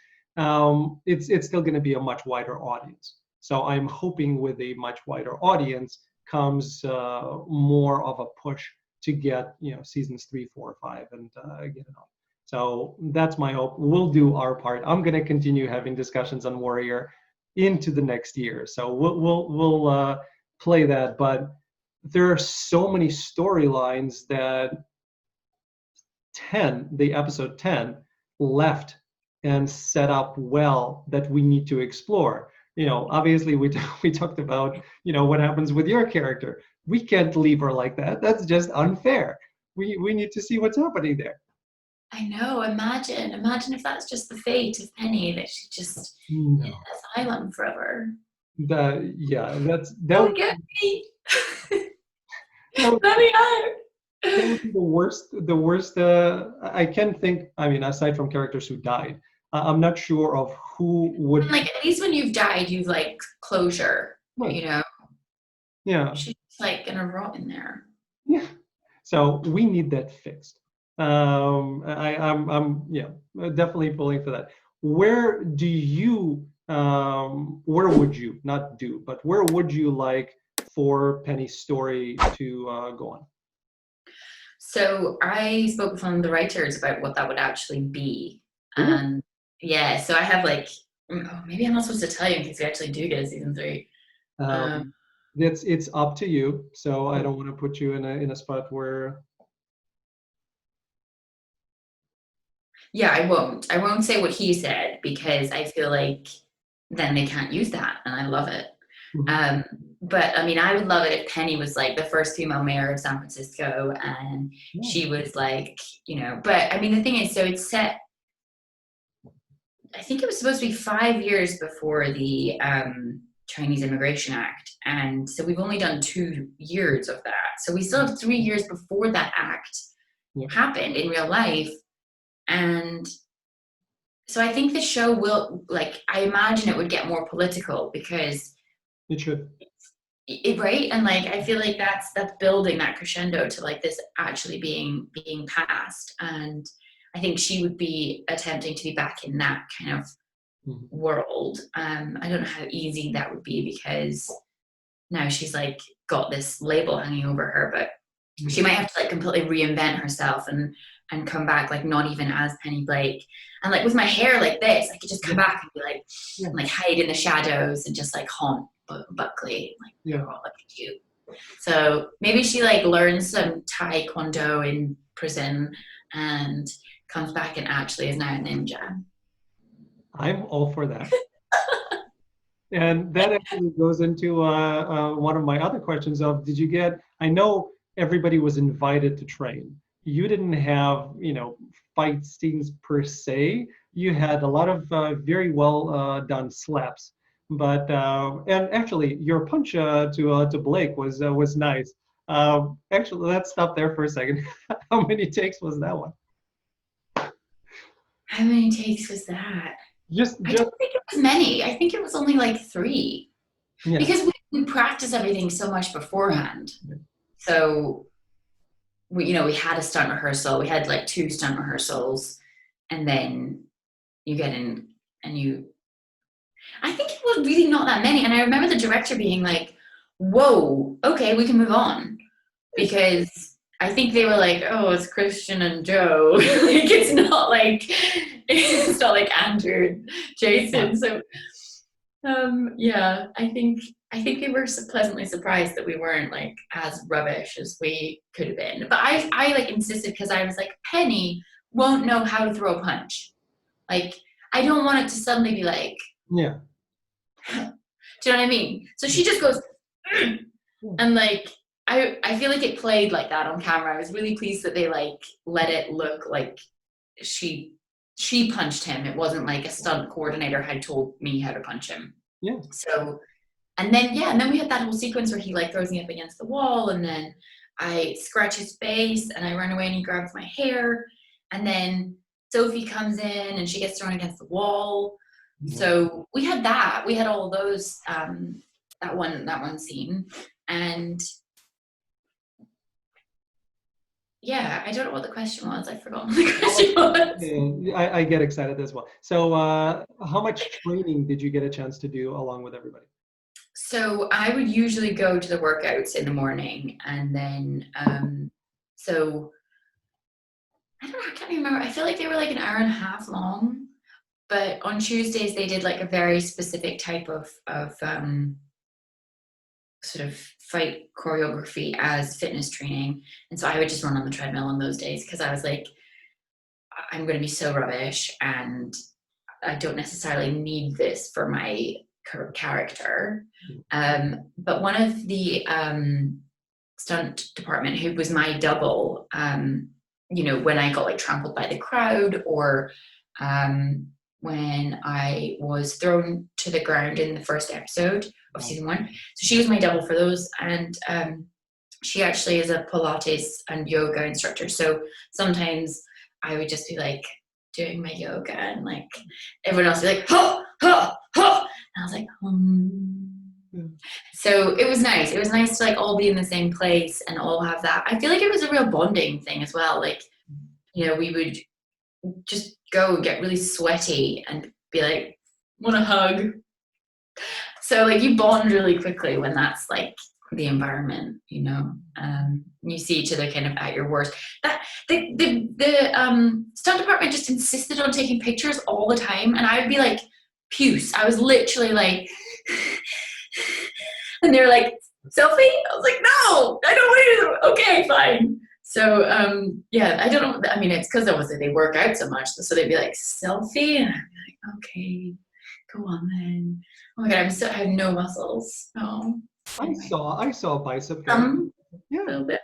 it's still going to be a much wider audience. So I'm hoping with a much wider audience comes more of a push to get seasons 3, 4, 5 and get it on. So that's my hope. We'll do our part. I'm going to continue having discussions on Warrior into the next year. So we'll play that. But there are so many storylines that the episode 10 left and set up well that we need to explore. Obviously we talked about, what happens with your character. We can't leave her like that. That's just unfair. We need to see what's happening there. I know. Imagine if that's just the fate of Penny, that she just in an asylum forever. That's Don't get me. Let me out. That would be the worst. I can think. I mean, aside from characters who died, I'm not sure of who would. Like, at least when you've died, you've like closure. Right. Yeah. She's like gonna rot in there. Yeah. So we need that fixed. I'm definitely pulling for that. Where would you like for Penny's story to go on? So I spoke with one of the writers about what that would actually be. And so I have maybe I'm not supposed to tell you in case we actually do get a season 3. It's up to you. So I don't want to put you in a spot where. Yeah, I won't say what he said because I feel like then they can't use that, and I love it. But I mean, I would love it if Penny was like the first female mayor of San Francisco, and she was like, But I mean, the thing is, so it's set. I think it was supposed to be 5 years before the Chinese Immigration Act, and so we've only done 2 years of that. So we still have 3 years before that act happened in real life. And so I think the show will, I imagine it would get more political because it should. Right? And I feel like that's building that crescendo to this actually being passed. And I think she would be attempting to be back in that kind of world. I don't know how easy that would be because now she's got this label hanging over her, but she might have to completely reinvent herself and come back not even as Penny Blake. And with my hair like this, I could just come back and be hide in the shadows and just haunt Buckley. Oh, look at you. So maybe she learns some Taekwondo in prison and comes back and actually is now a ninja. I'm all for that. And that actually goes into one of my other questions of, I know everybody was invited to train. You didn't have, fight scenes per se. You had a lot of very well done slaps. But and actually, your punch to Blake was nice. Actually, let's stop there for a second. How many takes was that one? How many takes was that? I don't think it was many. I think it was only 3. Yeah. Because we practice everything so much beforehand. Yeah. So we had a stunt rehearsal. We had 2 stunt rehearsals, and then you get in and I think it was really not that many. And I remember the director being like, whoa, okay, we can move on. Because I think they were like, oh, it's Christian and Joe. It's not like Andrew and Jason. So I think they were pleasantly surprised that we weren't as rubbish as we could have been. But I insisted because I was like, Penny won't know how to throw a punch. I don't want it to suddenly be yeah. Do you know what I mean? So she just goes, and I feel like it played like that on camera. I was really pleased that they let it look like she punched him. It wasn't a stunt coordinator had told me how to punch him. Yeah. So, and then we had that whole sequence where he throws me up against the wall, and then I scratch his face and I run away and he grabs my hair. And then Sophie comes in and she gets thrown against the wall. So we had that. We had all those, that one scene. And yeah, I don't know what the question was. I forgot what the question was. Yeah, I get excited as well. So how much training did you get a chance to do along with everybody? So I would usually go to the workouts in the morning, and then so I don't know, I can't remember. I feel like they were like an hour and a half long, but on Tuesdays they did like a very specific type of sort of fight choreography as fitness training, and so I would just run on the treadmill on those days because I was like, I'm going to be so rubbish, and I don't necessarily need this for my character. But one of the stunt department who was my double, you know, when I got like trampled by the crowd, or when I was thrown to the ground in the first episode of season 1. So she was my double for those. And she actually is a Pilates and yoga instructor. So sometimes I would just be like doing my yoga and like everyone else would be like, ha, ha, ha. And I was like, So it was nice. It was nice to like all be in the same place and all have that. I feel like it was a real bonding thing as well. Like, you know, we would just go and get really sweaty and be like, want a hug. So like you bond really quickly when that's like the environment, you know. You see each other kind of at your worst. That the stunt department just insisted on taking pictures all the time, and I would be like puce. I was literally like, and they're like, selfie? I was like, no, I don't want to. Okay, fine. So yeah, I don't know. I mean, it's because obviously they work out so much, so they'd be like, selfie, and I'd be like, okay, go on then. Oh my god, I have no muscles. Oh. Anyway. I saw a bicep. Yeah, a little bit.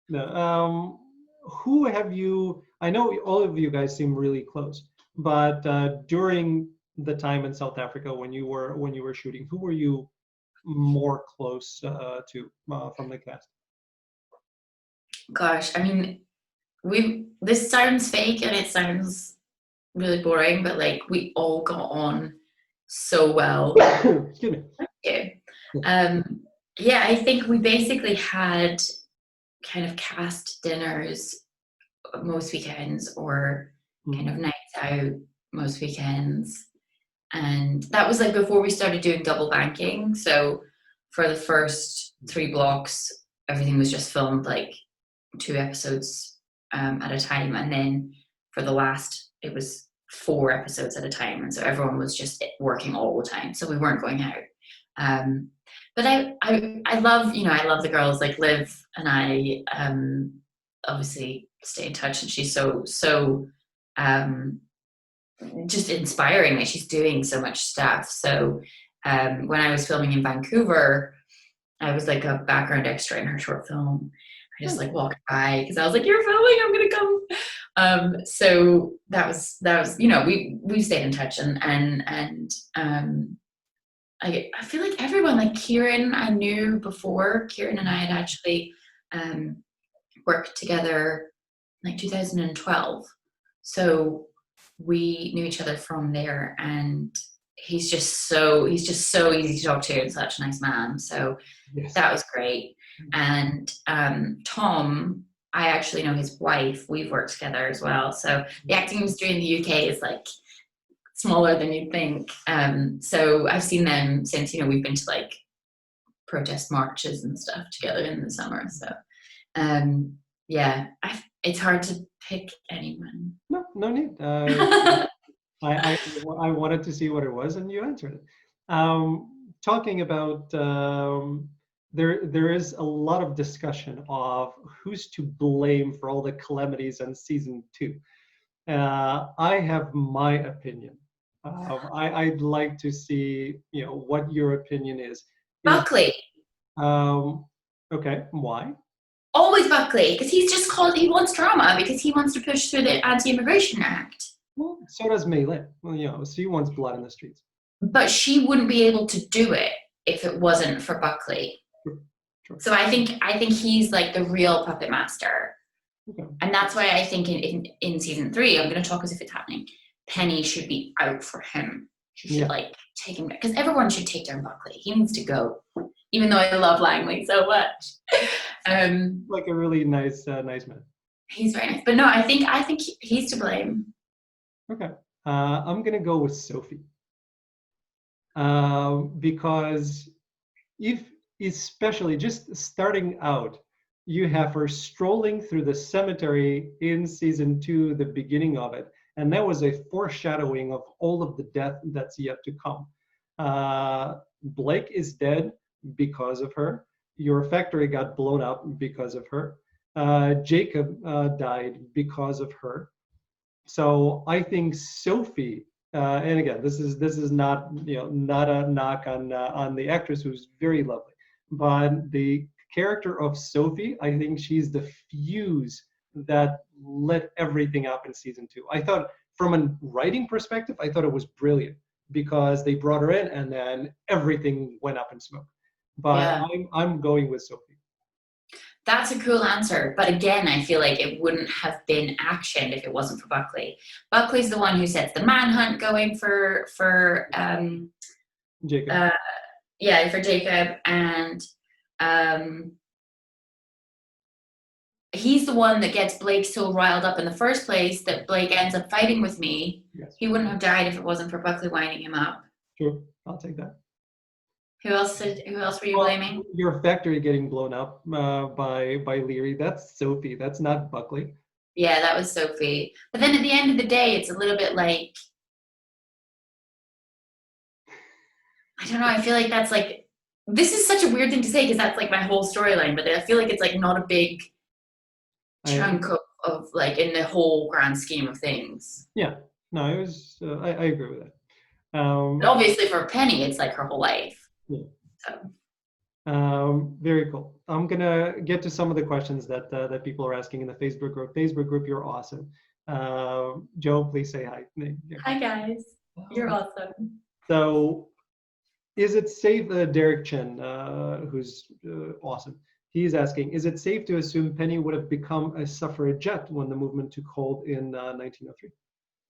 No, who have you? I know all of you guys seem really close, but during the time in South Africa when you were shooting, who were you more close to from the cast? Gosh, I mean, this sounds fake and it sounds really boring, but like we all got on so well. Excuse me. Thank you. Yeah, I think we basically had kind of cast dinners most weekends, or kind of nights out most weekends. And that was like before we started doing double banking. So for the first 3 blocks, everything was just filmed like 2 episodes at a time. And then for the last, it was 4 episodes at a time. And so everyone was just working all the time. So we weren't going out. But I love, you know, I love the girls like Liv, and I obviously stay in touch, and she's so just inspiring. Like she's doing so much stuff. So when I was filming in Vancouver, I was like a background extra in her short film. I just like walked by because I was like, you're filming, I'm gonna come. So that was, you know, we stayed in touch, and I feel like everyone, like Kieran, I knew before. Kieran and I had actually worked together like 2012. So we knew each other from there, and he's just so easy to talk to and such a nice man. So yes, that was great. And Tom, I actually know his wife. We've worked together as well. So the acting industry in the UK is like smaller than you'd think. So I've seen them since, you know, we've been to like protest marches and stuff together in the summer. So yeah, it's hard to pick anyone. No need. I wanted to see what it was, and you answered it. Talking about there is a lot of discussion of who's to blame for all the calamities in season 2. I have my opinion. I'd like to see, you know, what your opinion is. Buckley. Okay, why? Always Buckley, because he wants drama, because he wants to push through the Anti-Immigration Act. Well, so does Maylin. Well, you know, she wants blood in the streets. But she wouldn't be able to do it if it wasn't for Buckley. Sure. So I think he's like the real puppet master. Okay. And that's why I think in season 3, I'm going to talk as if it's happening, Penny should be out for him. She should like take him, because everyone should take down Buckley. He needs to go, even though I love Langley so much. Like a really nice man. He's very nice, but no, I think he's to blame. Okay, I'm gonna go with Sophie, because if especially just starting out, you have her strolling through the cemetery in season 2, the beginning of it, and that was a foreshadowing of all of the death that's yet to come. Blake is dead because of her. Your factory got blown up because of her. Jacob died because of her. So I think Sophie, and again, this is not not a knock on the actress, who's very lovely, but the character of Sophie, I think she's the fuse that lit everything up in season 2. I thought, from a writing perspective, I thought it was brilliant because they brought her in and then everything went up in smoke. But I'm going with Sophie. That's a cool answer. But again, I feel like it wouldn't have been actioned if it wasn't for Buckley. Buckley's the one who sets the manhunt going for Jacob. For Jacob. And he's the one that gets Blake so riled up in the first place that Blake ends up fighting with me. Yes. He wouldn't have died if it wasn't for Buckley winding him up. Sure, I'll take that. Who else were you blaming? Your factory getting blown up by Leary. That's Sophie. That's not Buckley. Yeah, that was Sophie. But then at the end of the day, it's a little bit like, I don't know, I feel like that's like, this is such a weird thing to say because that's like my whole storyline, but I feel like it's like not a big chunk of like in the whole grand scheme of things. Yeah, no, it was, I agree with that. But obviously for Penny, it's like her whole life. Yeah. So. Very cool. I'm gonna get to some of the questions that people are asking in the Facebook group. Facebook group, you're awesome. Joe, please say hi. Hi guys, you're awesome. So, is it safe? Derek Chen, who's awesome. He's asking, is it safe to assume Penny would have become a suffragette when the movement took hold in 1903?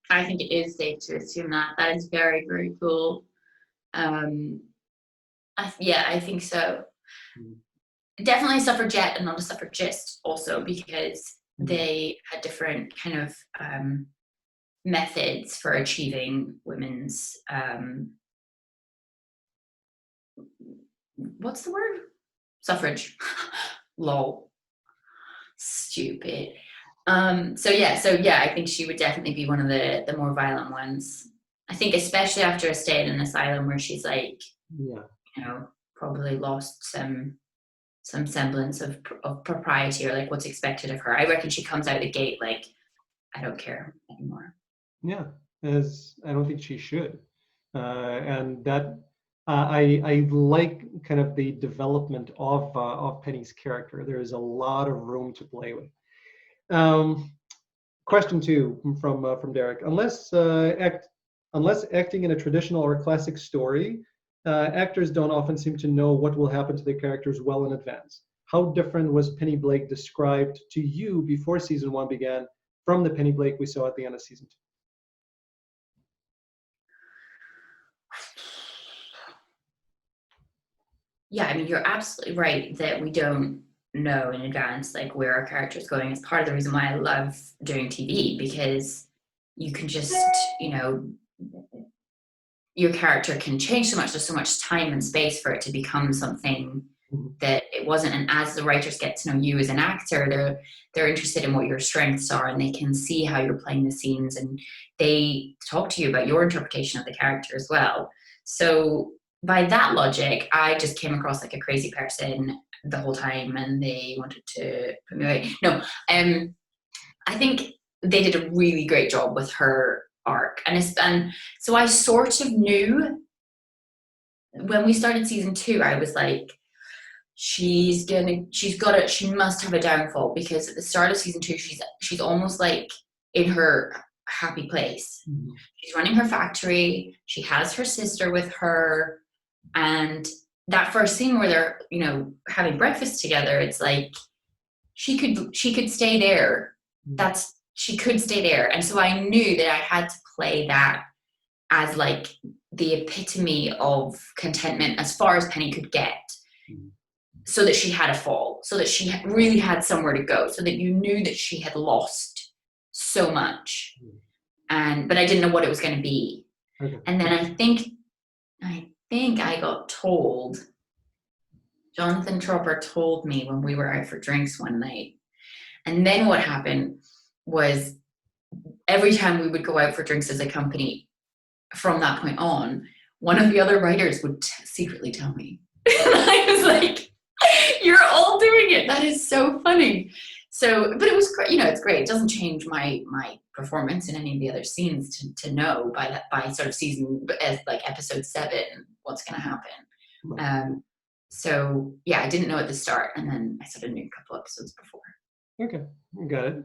I think it is safe to assume that. That is very, very cool. I think so. Definitely a suffragette and not a suffragist also, because they had different kind of methods for achieving women's, what's the word? Suffrage. Lol. Stupid. So yeah, I think she would definitely be one of the more violent ones. I think especially after a stay in an asylum where she's like, probably lost some semblance of propriety or like what's expected of her. I reckon she comes out the gate like, I don't care anymore. Yeah, as I don't think she should. And that I like kind of the development of Penny's character. There is a lot of room to play with. Question 2 from Derek. Unless acting in a traditional or classic story, actors don't often seem to know what will happen to their characters well in advance. How different was Penny Blake described to you before season 1 began from the Penny Blake we saw at the end of season 2? Yeah, I mean, you're absolutely right that we don't know in advance like where our character is going. It's part of the reason why I love doing TV, because you can just, your character can change so much. There's so much time and space for it to become something that it wasn't. And as the writers get to know you as an actor, they're interested in what your strengths are, and they can see how you're playing the scenes, and they talk to you about your interpretation of the character as well. So by that logic, I just came across like a crazy person the whole time, and they wanted to put me away. No, I think they did a really great job with her arc, and so I sort of knew when we started season 2. I was like, she must have a downfall, because at the start of season 2, she's almost like in her happy place. She's running her factory. She has her sister with her, and that first scene where they're, having breakfast together, it's like she could stay there. She could stay there. And so I knew that I had to play that as like the epitome of contentment as far as Penny could get, so that she had a fall, so that she really had somewhere to go, so that you knew that she had lost so much. But I didn't know what it was going to be. Okay. And then I think I got told, Jonathan Tropper told me when we were out for drinks one night. And then what happened was, every time we would go out for drinks as a company, from that point on, one of the other writers would secretly tell me. And I was like, you're all doing it. That is so funny. So, but it was great. It's great. It doesn't change my performance in any of the other scenes to know by sort of season, as like episode 7, what's going to happen. Right. So yeah, I didn't know at the start, and then I sort of knew a couple episodes before. Okay, got it.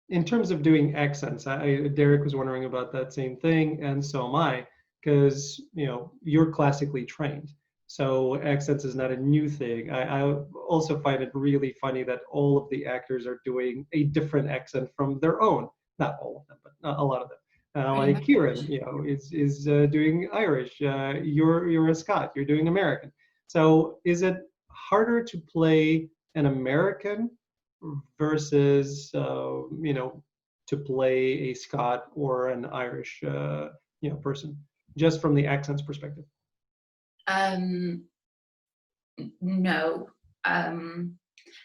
In terms of doing accents, Derek was wondering about that same thing, and so am I, because you're classically trained, so accents is not a new thing. I also find it really funny that all of the actors are doing a different accent from their own. Not all of them, but a lot of them. Like Kieran, is doing Irish. You're a Scot. You're doing American. So is it harder to play an American versus to play a Scot or an Irish person, just from the accents perspective? No.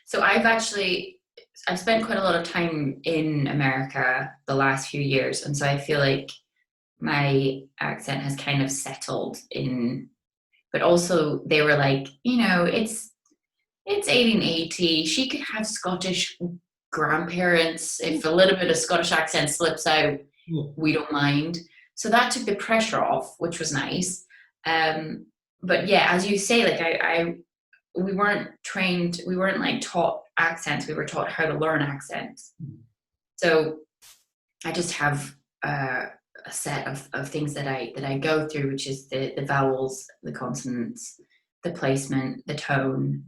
So I've spent quite a lot of time in America the last few years, and so I feel like my accent has kind of settled in. But also they were like, it's 1880. She could have Scottish grandparents. If a little bit of Scottish accent slips out, we don't mind. So that took the pressure off, which was nice. But yeah, as you say, like we weren't trained, we weren't like taught accents. We were taught how to learn accents. So I just have a set of things that I go through, which is the vowels, the consonants, the placement, the tone,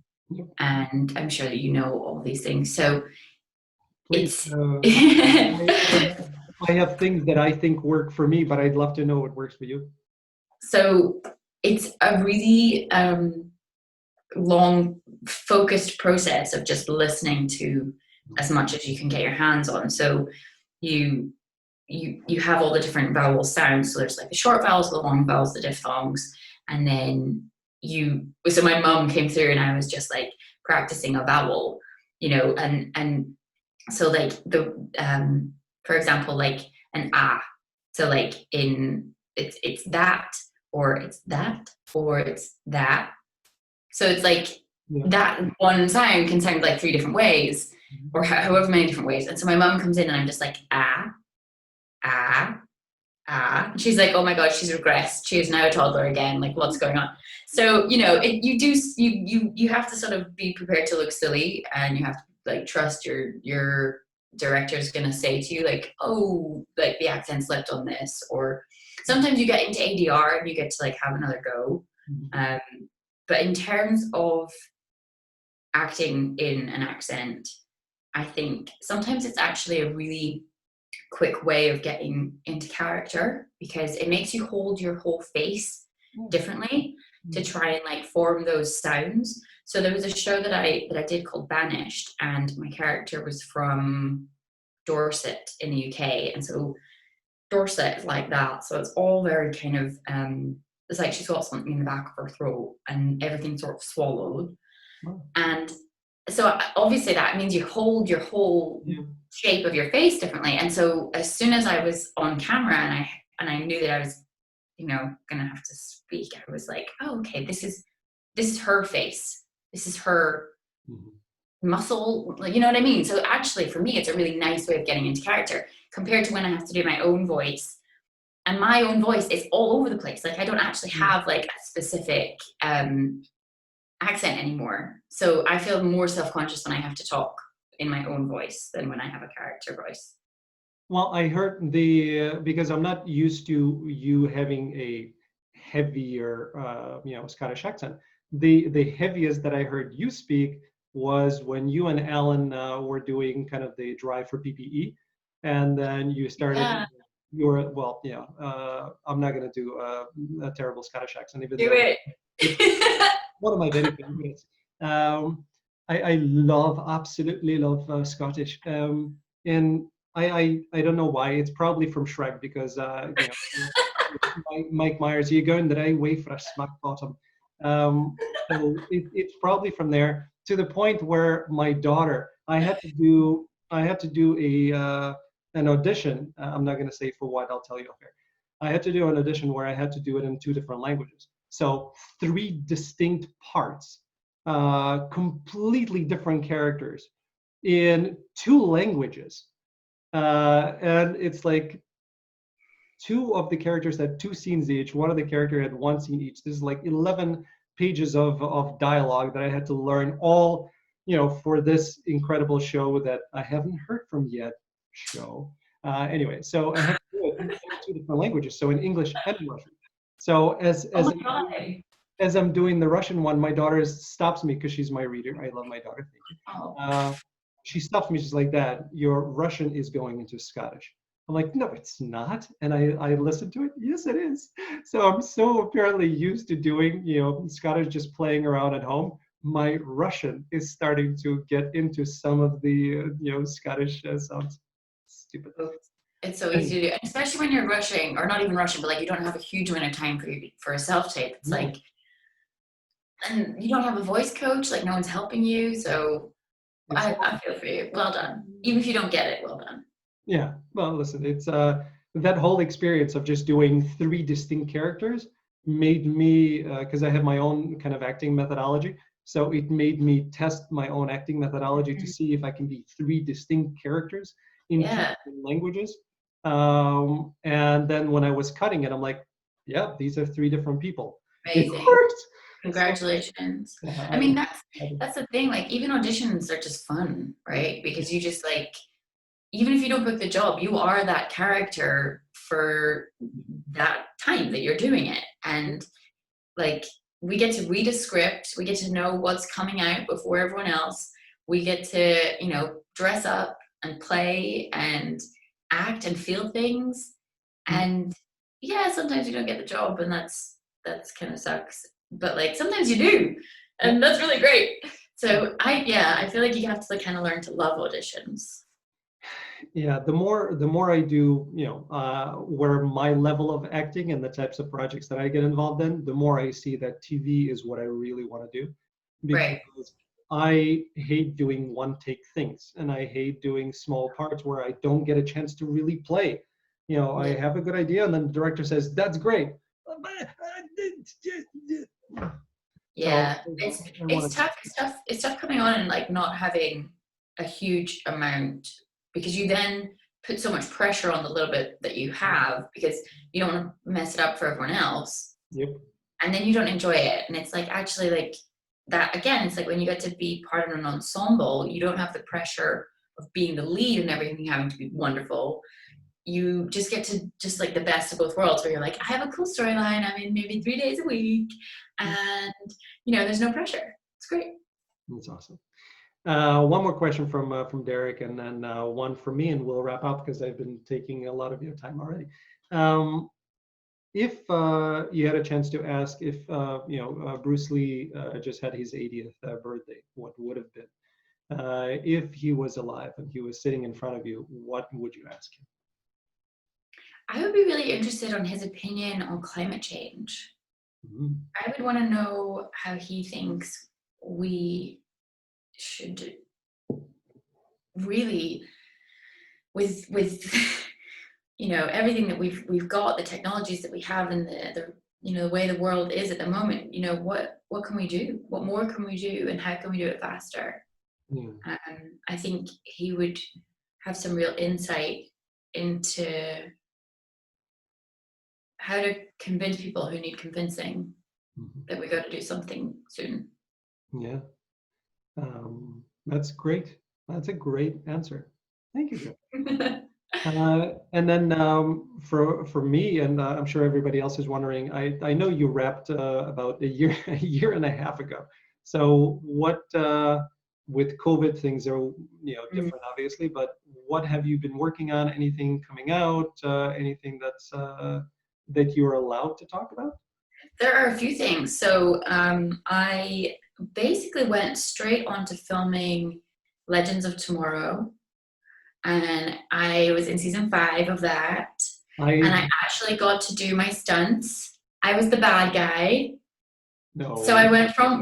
and I'm sure that you know all these things. So Please, it's I have things that I think work for me, but I'd love to know what works for you. So it's a really long, focused process of just listening to as much as you can get your hands on. So you have all the different vowel sounds. So there's like the short vowels, the long vowels, the diphthongs, and then so my mom came through and I was just like practicing a vowel, and so like for example, like an ah. So like it's that, or it's that, or it's that. So it's like that one sound can sound like 3 different ways, or however many different ways. And so my mom comes in and I'm just like, ah, ah, ah. And she's like, oh my God, she's regressed. She is now a toddler again. Like, what's going on? So, you have to sort of be prepared to look silly, and you have to like trust your director's going to say to you like, oh, like the accent slipped on this. Or sometimes you get into ADR and you get to like have another go. But in terms of acting in an accent, I think sometimes it's actually a really quick way of getting into character, because it makes you hold your whole face differently to try and like form those sounds. So there was a show that I did called Banished, and my character was from Dorset in the UK, and so Dorset is like that. So it's all very kind of it's like she's got something in the back of her throat and everything's sort of swallowed. And so obviously that means you hold your whole shape of your face differently. And so as soon as I was on camera and I knew that I was, gonna have to speak, I was like, oh, okay, this is her face. This is her muscle, like, you know what I mean? So actually for me, it's a really nice way of getting into character compared to when I have to do my own voice. And my own voice is all over the place. Like I don't actually have like a specific accent anymore. So I feel more self-conscious when I have to talk in my own voice than when I have a character voice. Well, I heard because I'm not used to you having a heavier, Scottish accent. The heaviest that I heard you speak was when you and Alan were doing kind of the drive for PPE, and then you started. Yeah, You were well, I'm not gonna do a terrible Scottish accent, even do though it. it's one of my very favorites. Um, I love, absolutely love Scottish. And I don't know why. It's probably from Shrek because Mike Myers, you going that I wait for a smack bottom. So it's probably from there to the point where my daughter, I had to do a an audition. I'm not going to say for what. I'll tell you off air. I had to do an audition where I had to do it in two different languages. So three distinct parts, completely different characters in two languages. And it's like two of the characters had two scenes each. One of the character had one scene each. This is like 11 pages of dialogue that I had to learn all, for this incredible show that I haven't heard from yet. Show. Anyway, so I had to do it in two different languages, so in English and Russian. So Oh my God. as I'm doing the Russian one, my daughter stops me because she's my reader. I love my daughter. Thank you. Oh. She stops me. She's like, "Dad, your Russian is going into Scottish." I'm like, "No, it's not." And I listened to it. Yes, it is. So I'm so apparently used to doing, Scottish just playing around at home. My Russian is starting to get into some of the, Scottish sounds. Stupid. It's so Anyway, easy to do, and especially when you're rushing, or not even rushing, but like you don't have a huge amount of time for a self tape. It's yeah. like, and you don't have a voice coach, like no one's helping you. So It's I feel for you. Well done. Even if you don't get it, well done. Yeah, well, listen, it's that whole experience of just doing three distinct characters made me, because I have my own kind of acting methodology, so it made me test my own acting methodology to see if I can be three distinct characters in two Yeah, different languages. And then when I was cutting it, I'm like, yeah, these are three different people. It amazing. worked. So Congratulations. yeah, I mean, I, that's the thing. Like even auditions are just fun, right? Because you just like, even if you don't book the job, you are that character for that time that you're doing it. And like we get to read a script, we get to know what's coming out before everyone else. We get to, dress up and play and act and feel things. And yeah, sometimes you don't get the job and that's kind of sucks. But like sometimes you do. yeah. And that's really great. So I feel like you have to like kind of learn to love auditions. Yeah, the more I do, where my level of acting and the types of projects that I get involved in, the more I see that TV is what I really want to do, Right. because I hate doing one take things and I hate doing small parts where I don't get a chance to really play. I Yeah. have a good idea and then the director says, "That's great." So Yeah, I it's want to. tough. It's tough coming on and like not having a huge amount because you then put so much pressure on the little bit that you have because you don't want to mess it up for everyone else, Yep. and then you don't enjoy it. And it's like actually like that again. It's like when you get to be part of an ensemble, you don't have the pressure of being the lead and everything having to be wonderful. You just get to just like the best of both worlds where you're like, I have a cool storyline. I'm in maybe 3 days a week and there's no pressure. It's great. That's awesome. One more question from Derek, and then one from me, and we'll wrap up because I've been taking a lot of your time already. If you had a chance to ask if Bruce Lee just had his 80th birthday, what would have been? If he was alive and he was sitting in front of you, what would you ask him? I would be really interested on his opinion on climate change. Mhm. I would want to know how he thinks we should really with everything that we've got, the technologies that we have and the way the world is at the moment, what can we do? What more can we do and how can we do it faster? Yeah. I think he would have some real insight into how to convince people who need convincing Mhm. that we got to do something soon. Yeah. That's great. That's a great answer. Thank you, Joe. And then for me, and I'm sure everybody else is wondering, I know you wrapped about a year a year and a half ago. So what with COVID things are different obviously, but what have you been working on? Anything coming out? Anything that you're allowed to talk about? There are a few things. So I basically went straight on to filming Legends of Tomorrow, and I was in season 5 of that. And I I actually got to do my stunts. I was the bad guy. So no. I went from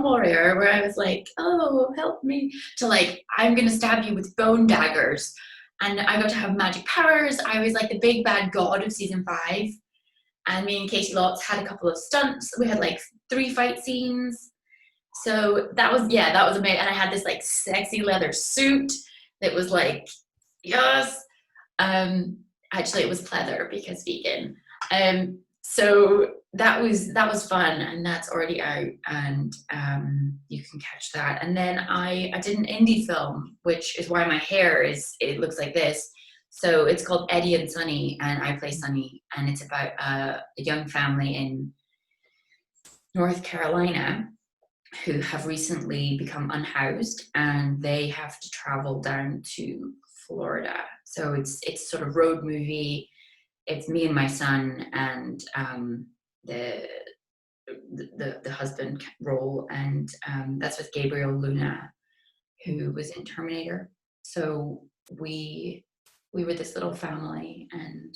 Warrior, where I was like, oh, help me, to like, I'm gonna stab you with bone daggers. And I got to have magic powers. I was like the big bad god of season 5. And me and Katie Lotz had a couple of stunts. We had like 3 fight scenes. So that was amazing. And I had this like sexy leather suit that was like, yes. Um, Actually, it was pleather because vegan. So that was fun, and that's already out, and you can catch that. And then I did an indie film, which is why my hair it looks like this. So it's called Eddie and Sunny, and I play Sunny, and it's about a young family in North Carolina who have recently become unhoused, and they have to travel down to Florida. So it's sort of road movie. It's me and my son, and the the husband role, and that's with Gabriel Luna, who was in Terminator. So we were this little family, and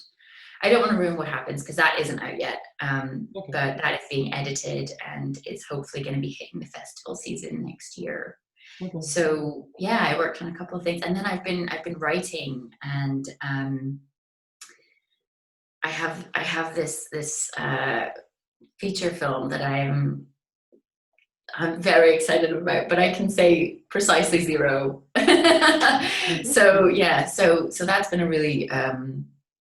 I don't want to ruin what happens because that isn't out yet. Okay. But that is being edited and is hopefully going to be hitting the festival season next year. Okay. So yeah, I worked on a couple of things, and then I've been writing, and I have this feature film that I'm very excited about, but I can say precisely zero. So yeah, so that's been a really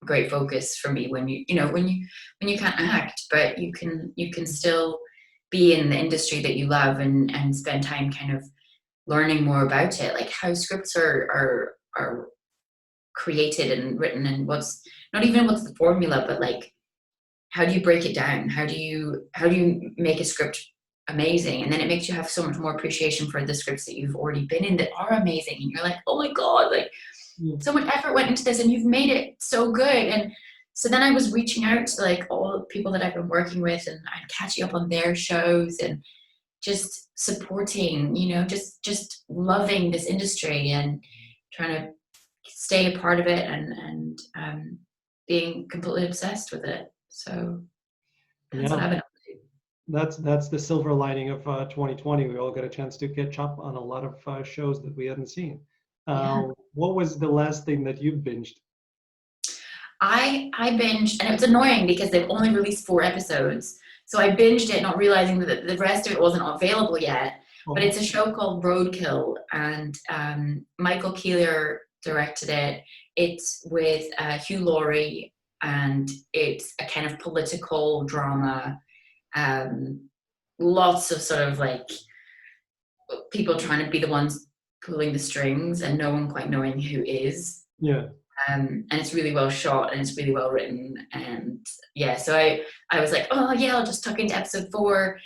great focus for me when you can't act, but you can still be in the industry that you love and spend time kind of learning more about it, like how scripts are created and written, and what's the formula, but like how do you break it down? How do you make a script amazing? And then it makes you have so much more appreciation for the scripts that you've already been in that are amazing. And you're like, oh my God, like Yeah. so much effort went into this and you've made it so good. And so then I was reaching out to like all the people that I've been working with, and I'm catching up on their shows and just supporting, just loving this industry and trying to stay a part of it, and being completely obsessed with it. So that's what Yeah. I've been. That's the silver lining of 2020. We all got a chance to catch up on a lot of shows that we hadn't seen. Yeah. What was the last thing that you binged? I binged, and it was annoying because they've only released 4 episodes. So I binged it, not realizing that the rest of it wasn't available yet. But Oh, it's a show called Roadkill, and Michael Keeler directed it. It's with Hugh Laurie, and it's a kind of political drama. Um, Lots of sort of like people trying to be the ones pulling the strings, and no one quite knowing who is. yeah. And it's really well shot, and it's really well written, and yeah, so I was like, oh yeah, I'll just tuck into episode 4,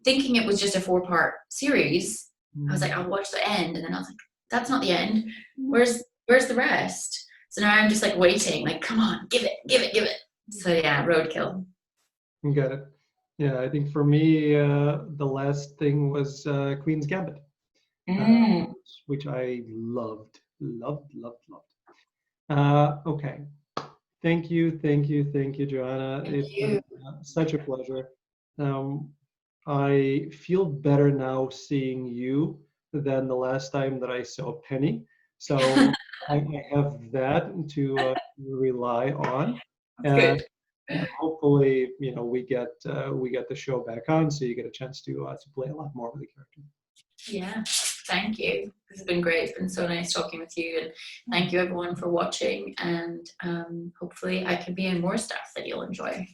thinking it was just a 4-part series. I was like, I'll watch the end, and then I was like, that's not the end. Where's the rest? So now I'm just like waiting, like, come on, give it. So yeah, Roadkill. Got it. Yeah, I think for me, the last thing was Queen's Gambit, uh, Mm, which I loved. Okay. Thank you, Joanna. thank It's been you. such a pleasure. Um, I feel better now seeing you than the last time that I saw Penny. So I have that to rely on, That's and good. hopefully, we get the show back on, so you get a chance to play a lot more with the character. Yeah, thank you. This has been great. It's been so nice talking with you, and thank you everyone for watching. And hopefully, I can be in more stuff that you'll enjoy.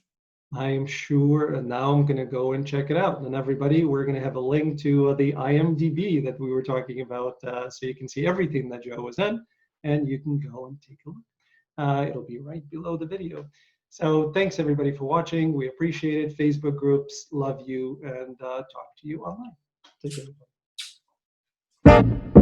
I am sure, and now I'm going to go and check it out. And everybody, we're going to have a link to the IMDb that we were talking about, so you can see everything that Joe was in. and you can go and take a look. It'll be right below the video. So thanks everybody for watching. We appreciate it. Facebook groups, love you, and talk to you online. Take care.